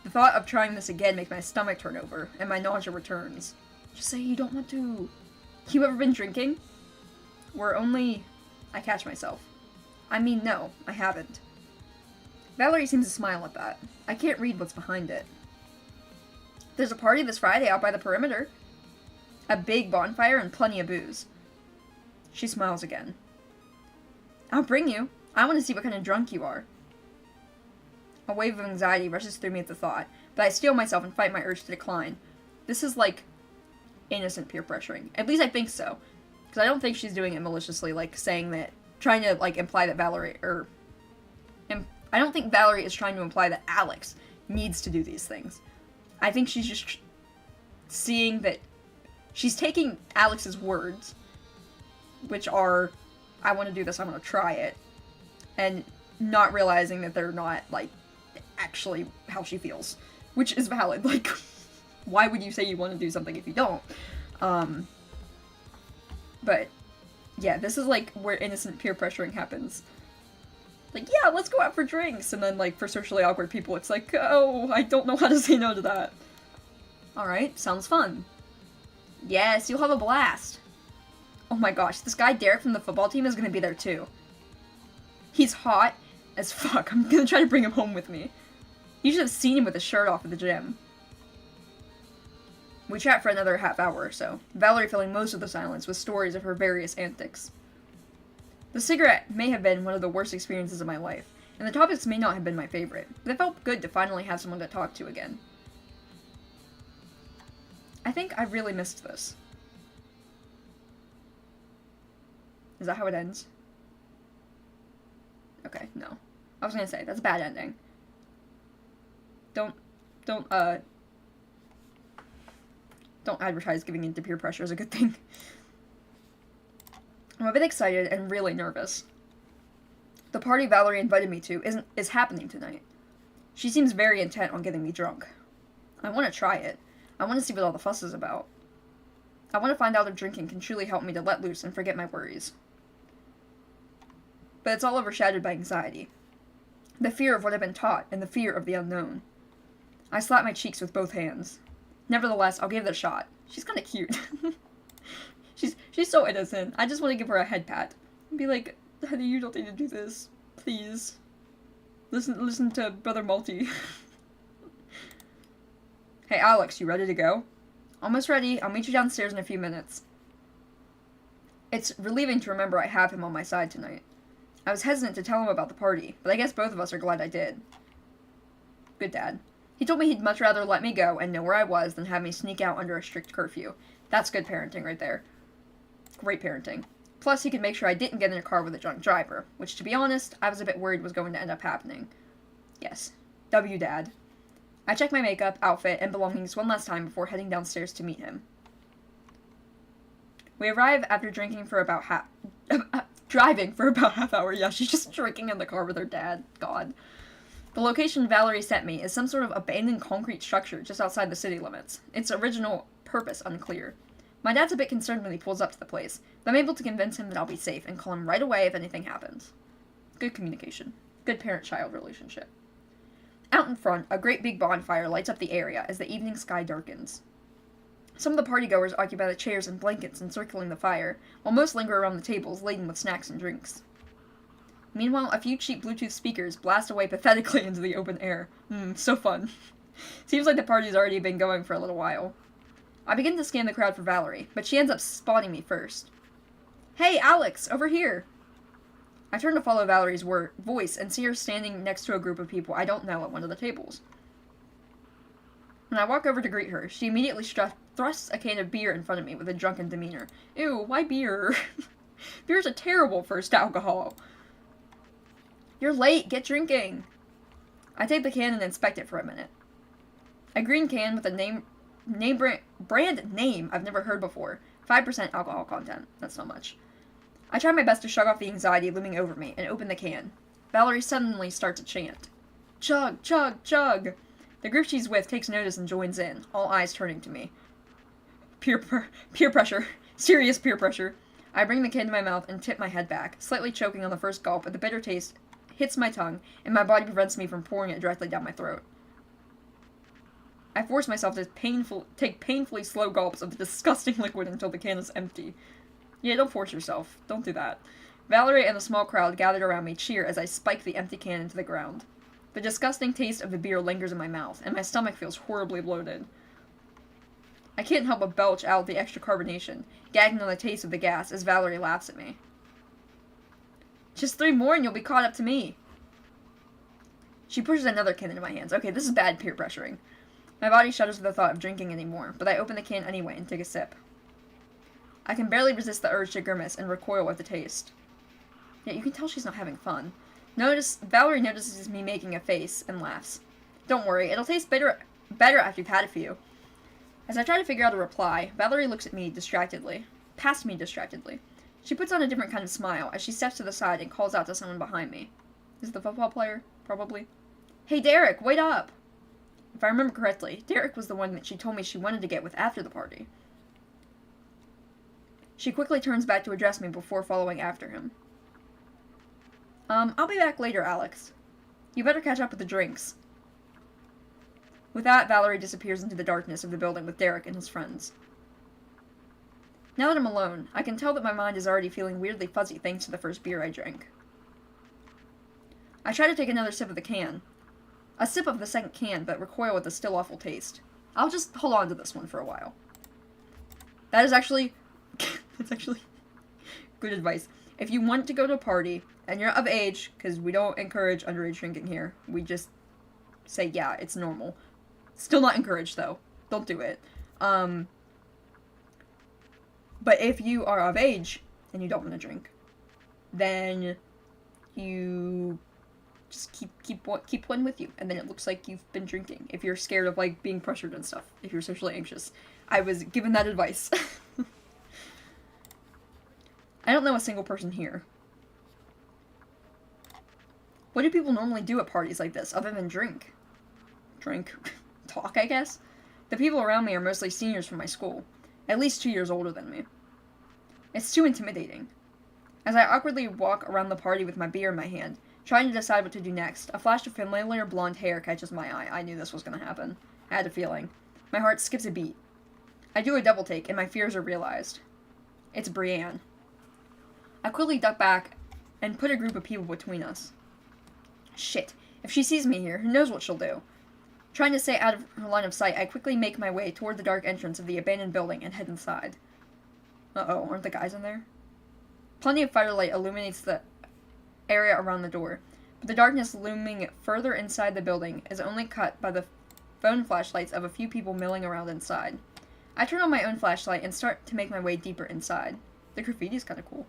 S1: The thought of trying this again makes my stomach turn over, and my nausea returns. Just say you don't want to. You ever been drinking? I catch myself. I mean, no, I haven't. Valerie seems to smile at that. I can't read what's behind it. There's a party this Friday out by the perimeter. A big bonfire and plenty of booze. She smiles again. I'll bring you. I want to see what kind of drunk you are. A wave of anxiety rushes through me at the thought, but I steel myself and fight my urge to decline. This is like innocent peer pressuring. At least I think so. Because I don't think she's doing it maliciously, like saying that, trying to like imply that I don't think Valerie is trying to imply that Alex needs to do these things. I think she's just seeing that she's taking Alex's words, which are, I want to do this, I'm going to try it, and not realizing that they're not, like, actually how she feels, which is valid. Like, why would you say you want to do something if you don't? But, yeah, this is, like, where innocent peer pressuring happens. Like, yeah, let's go out for drinks, and then, like, for socially awkward people, it's like, oh, I don't know how to say no to that. Alright, sounds fun. Yes, you'll have a blast. Oh my gosh, this guy Derek from the football team is gonna be there too. He's hot as fuck. I'm gonna try to bring him home with me. You should have seen him with his shirt off at the gym. We chat for another half hour or so, Valerie filling most of the silence with stories of her various antics. The cigarette may have been one of the worst experiences of my life, and the topics may not have been my favorite, but it felt good to finally have someone to talk to again. I think I really missed this. Is that how it ends? Okay, no. I was gonna say, that's a bad ending. Don't advertise giving in to peer pressure is a good thing. I'm a bit excited and really nervous. The party Valerie invited me to is happening tonight. She seems very intent on getting me drunk. I want to try it. I want to see what all the fuss is about. I want to find out if drinking can truly help me to let loose and forget my worries. But it's all overshadowed by anxiety. The fear of what I've been taught and the fear of the unknown. I slap my cheeks with both hands. Nevertheless, I'll give it a shot. She's kind of cute. She's so innocent. I just want to give her a head pat. And be like, honey, you don't need to do this. Please. Listen to Brother Multi. Hey, Alex, you ready to go? Almost ready. I'll meet you downstairs in a few minutes. It's relieving to remember I have him on my side tonight. I was hesitant to tell him about the party, but I guess both of us are glad I did. Good dad. He told me he'd much rather let me go and know where I was than have me sneak out under a strict curfew. That's good parenting right there. Great parenting. Plus, he could make sure I didn't get in a car with a drunk driver, which, to be honest, I was a bit worried was going to end up happening. Yes. W, Dad. I check my makeup, outfit, and belongings one last time before heading downstairs to meet him. We arrive after drinking for about driving for about half hour. Yeah, she's just drinking in the car with her dad. God. The location Valerie sent me is some sort of abandoned concrete structure just outside the city limits. Its original purpose unclear. My dad's a bit concerned when he pulls up to the place, but I'm able to convince him that I'll be safe and call him right away if anything happens. Good communication. Good parent-child relationship. Out in front, a great big bonfire lights up the area as the evening sky darkens. Some of the partygoers occupy the chairs and blankets encircling the fire, while most linger around the tables laden with snacks and drinks. Meanwhile, a few cheap Bluetooth speakers blast away pathetically into the open air. So fun. Seems like the party's already been going for a little while. I begin to scan the crowd for Valerie, but she ends up spotting me first. Hey, Alex, over here! I turn to follow Valerie's voice and see her standing next to a group of people I don't know at one of the tables. When I walk over to greet her, she immediately thrusts a can of beer in front of me with a drunken demeanor. Ew, why beer? Beer's a terrible first alcohol. You're late, get drinking! I take the can and inspect it for a minute. A green can with a brand name I've never heard before. 5% alcohol content. That's not much. I try my best to shrug off the anxiety looming over me and open the can. Valerie suddenly starts a chant. Chug, chug, chug! The group she's with takes notice and joins in, all eyes turning to me. Peer pressure. Serious peer pressure. I bring the can to my mouth and tip my head back, slightly choking on the first gulp, but the bitter taste hits my tongue, and my body prevents me from pouring it directly down my throat. I force myself to take painfully slow gulps of the disgusting liquid until the can is empty. Yeah, don't force yourself. Don't do that. Valerie and the small crowd gathered around me cheer as I spike the empty can into the ground. The disgusting taste of the beer lingers in my mouth, and my stomach feels horribly bloated. I can't help but belch out the extra carbonation, gagging on the taste of the gas as Valerie laughs at me. Just 3 more and you'll be caught up to me. She pushes another can into my hands. Okay, this is bad peer pressuring. My body shudders at the thought of drinking anymore, but I open the can anyway and take a sip. I can barely resist the urge to grimace and recoil at the taste. Yet you can tell she's not having fun. Valerie notices me making a face and laughs. Don't worry, it'll taste better after you've had a few. As I try to figure out a reply, Valerie looks at me past me distractedly. She puts on a different kind of smile as she steps to the side and calls out to someone behind me. Is it the football player? Probably. Hey Derek, wait up! If I remember correctly, Derek was the one that she told me she wanted to get with after the party. She quickly turns back to address me before following after him. I'll be back later, Alex. You better catch up with the drinks. With that, Valerie disappears into the darkness of the building with Derek and his friends. Now that I'm alone, I can tell that my mind is already feeling weirdly fuzzy thanks to the first beer I drank. I try to take another sip of the can. A sip of the second can, but recoil with the still awful taste. I'll just hold on to this one for a while. That is actually... that's actually good advice. If you want to go to a party, and you're of age, because we don't encourage underage drinking here, we just say, yeah, it's normal. Still not encouraged, though. Don't do it. But if you are of age, and you don't want to drink, then you just keep one with you, and then it looks like you've been drinking. If you're scared of, like, being pressured and stuff, if you're socially anxious. I was given that advice. I don't know a single person here. What do people normally do at parties like this, other than drink? Talk, I guess? The people around me are mostly seniors from my school, at least 2 years older than me. It's too intimidating. As I awkwardly walk around the party with my beer in my hand, trying to decide what to do next, a flash of familiar blonde hair catches my eye. I knew this was going to happen. I had a feeling. My heart skips a beat. I do a double take, and my fears are realized. It's Brienne. I quickly duck back and put a group of people between us. Shit. If she sees me here, who knows what she'll do? Trying to stay out of her line of sight, I quickly make my way toward the dark entrance of the abandoned building and head inside. Uh-oh, aren't the guys in there? Plenty of firelight illuminates the area around the door, but the darkness looming further inside the building is only cut by the phone flashlights of a few people milling around inside. I turn on my own flashlight and start to make my way deeper inside. The graffiti's kinda cool.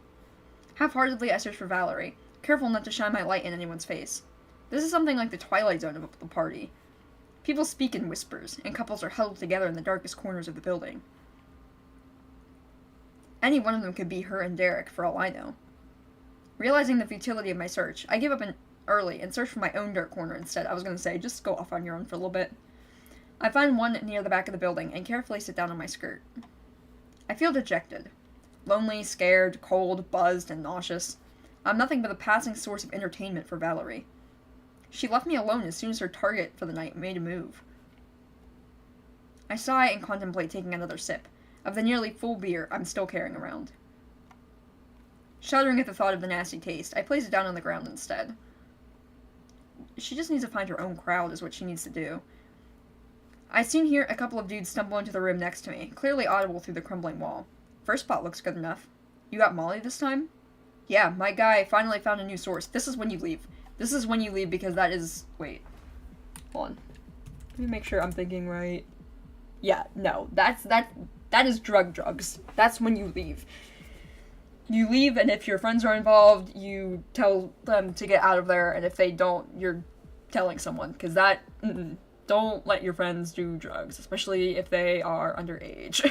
S1: Half-heartedly, I search for Valerie, careful not to shine my light in anyone's face. This is something like the Twilight Zone of the party. People speak in whispers, and couples are huddled together in the darkest corners of the building. Any one of them could be her and Derek, for all I know. Realizing the futility of my search, I give up early and search for my own dirt corner instead. I was going to say, just go off on your own for a little bit. I find one near the back of the building and carefully sit down on my skirt. I feel dejected. Lonely, scared, cold, buzzed, and nauseous. I'm nothing but a passing source of entertainment for Valerie. She left me alone as soon as her target for the night made a move. I sigh and contemplate taking another sip of the nearly full beer I'm still carrying around. Shuddering at the thought of the nasty taste, I place it down on the ground instead. She just needs to find her own crowd is what she needs to do. I soon hear a couple of dudes stumble into the room next to me, clearly audible through the crumbling wall. First spot looks good enough. You got Molly this time? Yeah, my guy finally found a new source. This is when you leave. This is when you leave because that is... Wait. Hold on. Let me make sure I'm thinking right. Yeah, no. That is drugs. That's when you leave. You leave, and if your friends are involved, you tell them to get out of there, and if they don't, you're telling someone. Because that... Don't let your friends do drugs, especially if they are underage.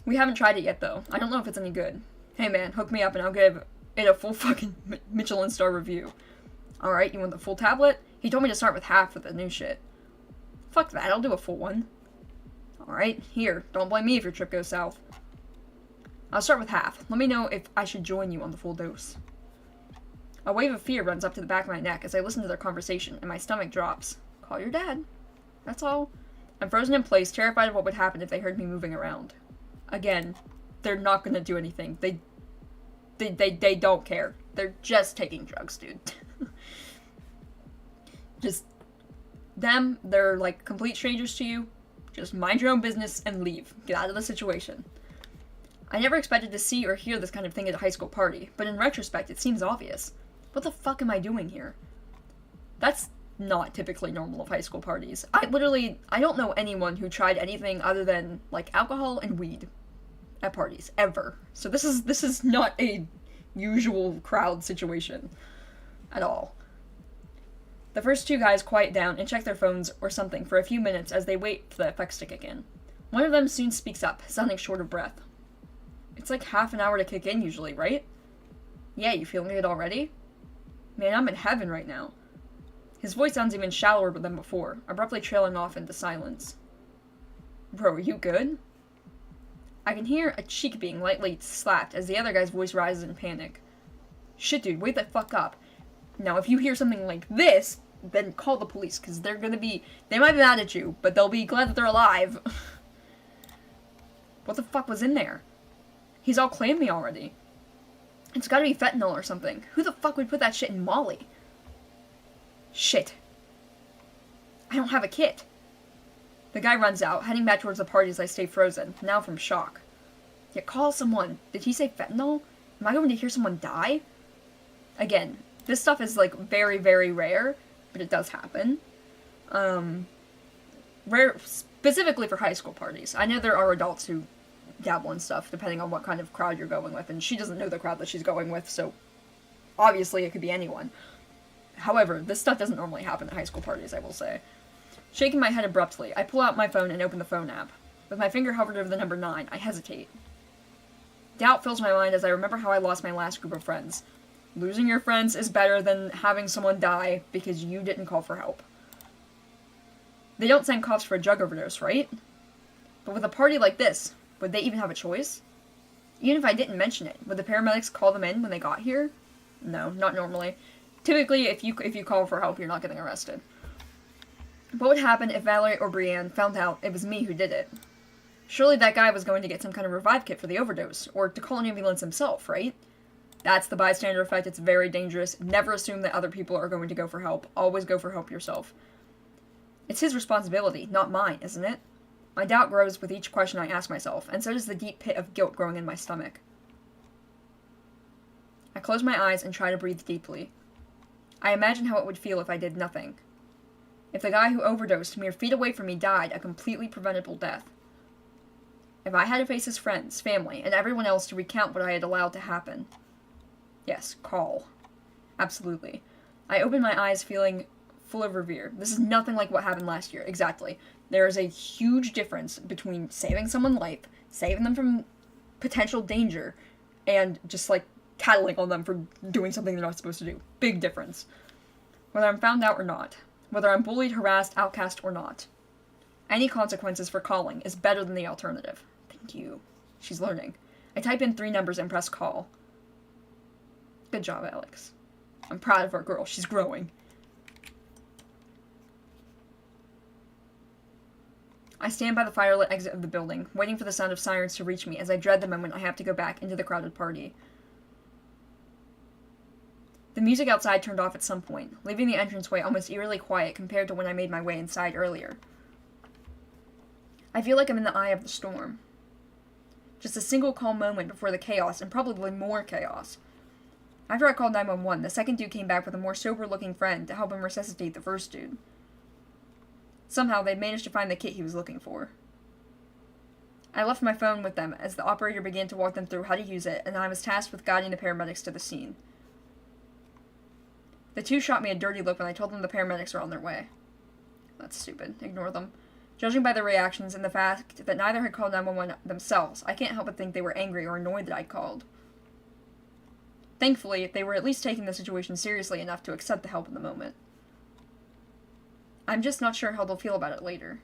S1: We haven't tried it yet, though. I don't know if it's any good. Hey, man, hook me up and I'll give it a full fucking Michelin star review. Alright, you want the full tablet? He told me to start with half with the new shit. Fuck that, I'll do a full one. Alright, here. Don't blame me if your trip goes south. I'll start with half. Let me know if I should join you on the full dose. A wave of fear runs up to the back of my neck as I listen to their conversation, and my stomach drops. Call your dad. That's all. I'm frozen in place, terrified of what would happen if they heard me moving around. Again, they're not gonna do anything. They don't care. They're just taking drugs, dude. Just them, they're like complete strangers to you. Just mind your own business and leave. Get out of the situation. I never expected to see or hear this kind of thing at a high school party, but in retrospect, it seems obvious. What the fuck am I doing here? That's not typically normal of high school parties. I don't know anyone who tried anything other than, like, alcohol and weed at parties, ever. So this is not a usual crowd situation at all. The first two guys quiet down and check their phones or something for a few minutes as they wait for the effects to kick in. One of them soon speaks up, sounding short of breath. It's like half an hour to kick in usually, right? Yeah, you feeling it already? Man, I'm in heaven right now. His voice sounds even shallower than before, abruptly trailing off into silence. Bro, are you good? I can hear a cheek being lightly slapped as the other guy's voice rises in panic. Shit, dude, wake the fuck up. Now, if you hear something like this, then call the police, because they might be mad at you, but they'll be glad that they're alive. What the fuck was in there? He's all claimed me already. It's gotta be fentanyl or something. Who the fuck would put that shit in Molly? Shit. I don't have a kit. The guy runs out, heading back towards the party as I stay frozen, now from shock. Yeah, call someone. Did he say fentanyl? Am I going to hear someone die? Again, this stuff is, like, very, very rare, but it does happen. Rare, specifically for high school parties. I know there are adults who dabble in stuff, depending on what kind of crowd you're going with, and she doesn't know the crowd that she's going with, so obviously it could be anyone. However, this stuff doesn't normally happen at high school parties, I will say. Shaking my head abruptly, I pull out my phone and open the phone app. With my finger hovered over the number 9, I hesitate. Doubt fills my mind as I remember how I lost my last group of friends. Losing your friends is better than having someone die because you didn't call for help. They don't send cops for a drug overdose, right? But with a party like this, would they even have a choice? Even if I didn't mention it, would the paramedics call them in when they got here? No, not normally. Typically, if you call for help, you're not getting arrested. What would happen if Valerie or Brienne found out it was me who did it? Surely that guy was going to get some kind of revive kit for the overdose, or to call an ambulance himself, right? That's the bystander effect. It's very dangerous. Never assume that other people are going to go for help. Always go for help yourself. It's his responsibility, not mine, isn't it? My doubt grows with each question I ask myself, and so does the deep pit of guilt growing in my stomach. I close my eyes and try to breathe deeply. I imagine how it would feel if I did nothing. If the guy who overdosed mere feet away from me died a completely preventable death. If I had to face his friends, family, and everyone else to recount what I had allowed to happen. Yes, call. Absolutely. I open my eyes feeling full of revere. This is nothing like what happened last year. Exactly. There is a huge difference between saving someone's life, saving them from potential danger, and just, like, tattling on them for doing something they're not supposed to do. Big difference. Whether I'm found out or not. Whether I'm bullied, harassed, outcast, or not. Any consequences for calling is better than the alternative. Thank you. She's learning. I type in 3 numbers and press call. Good job, Alex. I'm proud of our girl. She's growing. I stand by the firelit exit of the building, waiting for the sound of sirens to reach me as I dread the moment I have to go back into the crowded party. The music outside turned off at some point, leaving the entranceway almost eerily quiet compared to when I made my way inside earlier. I feel like I'm in the eye of the storm. Just a single calm moment before the chaos, and probably more chaos. After I called 911, the second dude came back with a more sober-looking friend to help him resuscitate the first dude. Somehow, they'd managed to find the kit he was looking for. I left my phone with them as the operator began to walk them through how to use it, and I was tasked with guiding the paramedics to the scene. The 2 shot me a dirty look when I told them the paramedics are on their way. That's stupid. Ignore them. Judging by their reactions and the fact that neither had called 911 themselves, I can't help but think they were angry or annoyed that I'd called. Thankfully, they were at least taking the situation seriously enough to accept the help in the moment. I'm just not sure how they'll feel about it later.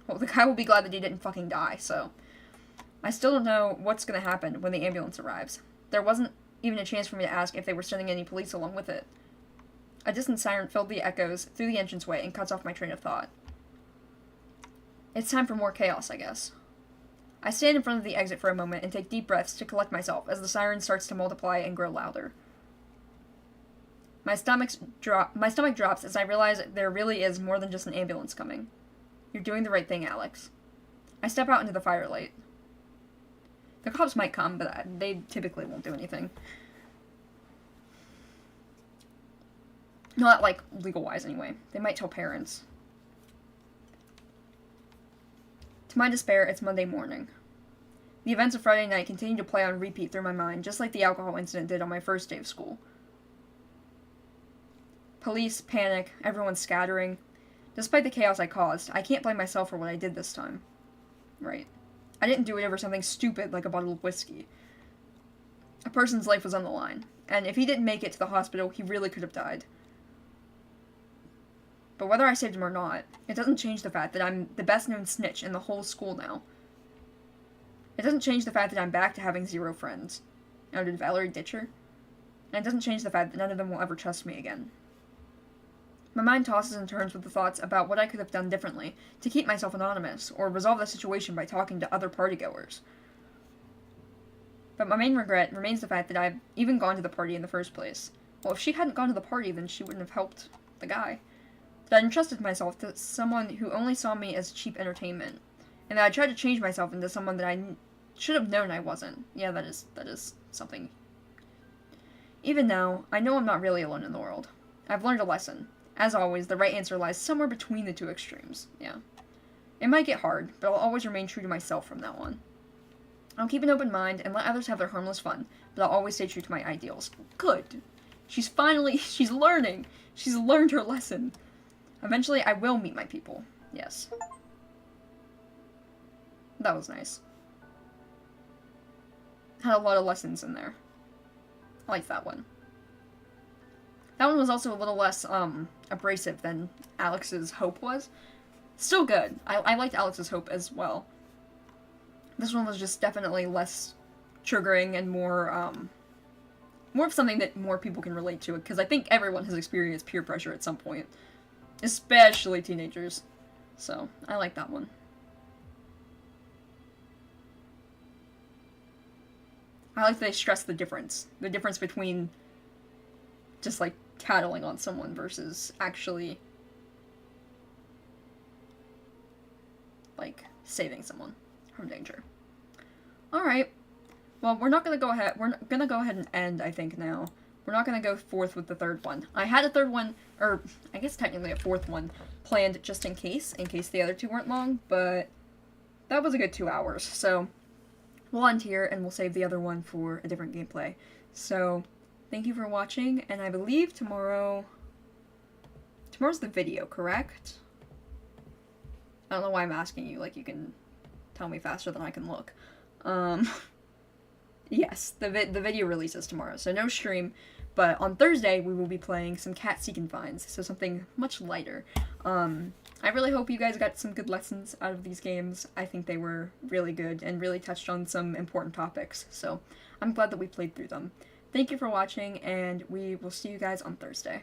S1: Well, the guy will be glad that he didn't fucking die, so... I still don't know what's gonna happen when the ambulance arrives. There wasn't even a chance for me to ask if they were sending any police along with it. A distant siren filled the echoes through the entranceway and cuts off my train of thought. It's time for more chaos, I guess. I stand in front of the exit for a moment and take deep breaths to collect myself as the siren starts to multiply and grow louder. My stomach drops as I realize there really is more than just an ambulance coming. You're doing the right thing, Alex. I step out into the firelight. The cops might come, but they typically won't do anything. Not, like, legal-wise, anyway. They might tell parents. To my despair, it's Monday morning. The events of Friday night continue to play on repeat through my mind, just like the alcohol incident did on my first day of school. Police, panic, everyone scattering. Despite the chaos I caused, I can't blame myself for what I did this time. Right. I didn't do it over something stupid like a bottle of whiskey. A person's life was on the line, and if he didn't make it to the hospital, he really could have died. But whether I saved him or not, it doesn't change the fact that I'm the best-known snitch in the whole school now. It doesn't change the fact that I'm back to having 0 friends. Now, did Valerie ditch her? And it doesn't change the fact that none of them will ever trust me again. My mind tosses and turns with the thoughts about what I could have done differently to keep myself anonymous, or resolve the situation by talking to other partygoers. But my main regret remains the fact that I've even gone to the party in the first place. Well, if she hadn't gone to the party, then she wouldn't have helped the guy. That I entrusted myself to someone who only saw me as cheap entertainment, and that I tried to change myself into someone that I should have known I wasn't. Yeah, that is something. Even now, I know I'm not really alone in the world. I've learned a lesson. As always, the right answer lies somewhere between the 2 extremes. Yeah. It might get hard, but I'll always remain true to myself from now on. I'll keep an open mind and let others have their harmless fun, but I'll always stay true to my ideals. Good. She's learning. She's learned her lesson. Eventually, I will meet my people. Yes. That was nice. Had a lot of lessons in there. I like that one. That one was also a little less, abrasive than Alex's Hope was. Still good. I liked Alex's Hope as well. This one was just definitely less triggering and more of something that more people can relate to, because I think everyone has experienced peer pressure at some point. Especially teenagers. So, I like that one. I like that they stress the difference. The difference between just, like, tattling on someone versus actually, like, saving someone from danger. Alright. Well, we're gonna go ahead and end, I think, now. We're not gonna go forth with the 3rd one. I had a 3rd one, or I guess technically a 4th one, planned just in case the other 2 weren't long, but that was a good 2 hours, so we'll end here and we'll save the other one for a different gameplay. So, thank you for watching, and I believe tomorrow's the video, correct? I don't know why I'm asking you, like, you can tell me faster than I can look. Yes, the video releases tomorrow, so no stream. But on Thursday, we will be playing some cat seek and finds, so something much lighter. I really hope you guys got some good lessons out of these games. I think they were really good and really touched on some important topics, so I'm glad that we played through them. Thank you for watching, and we will see you guys on Thursday.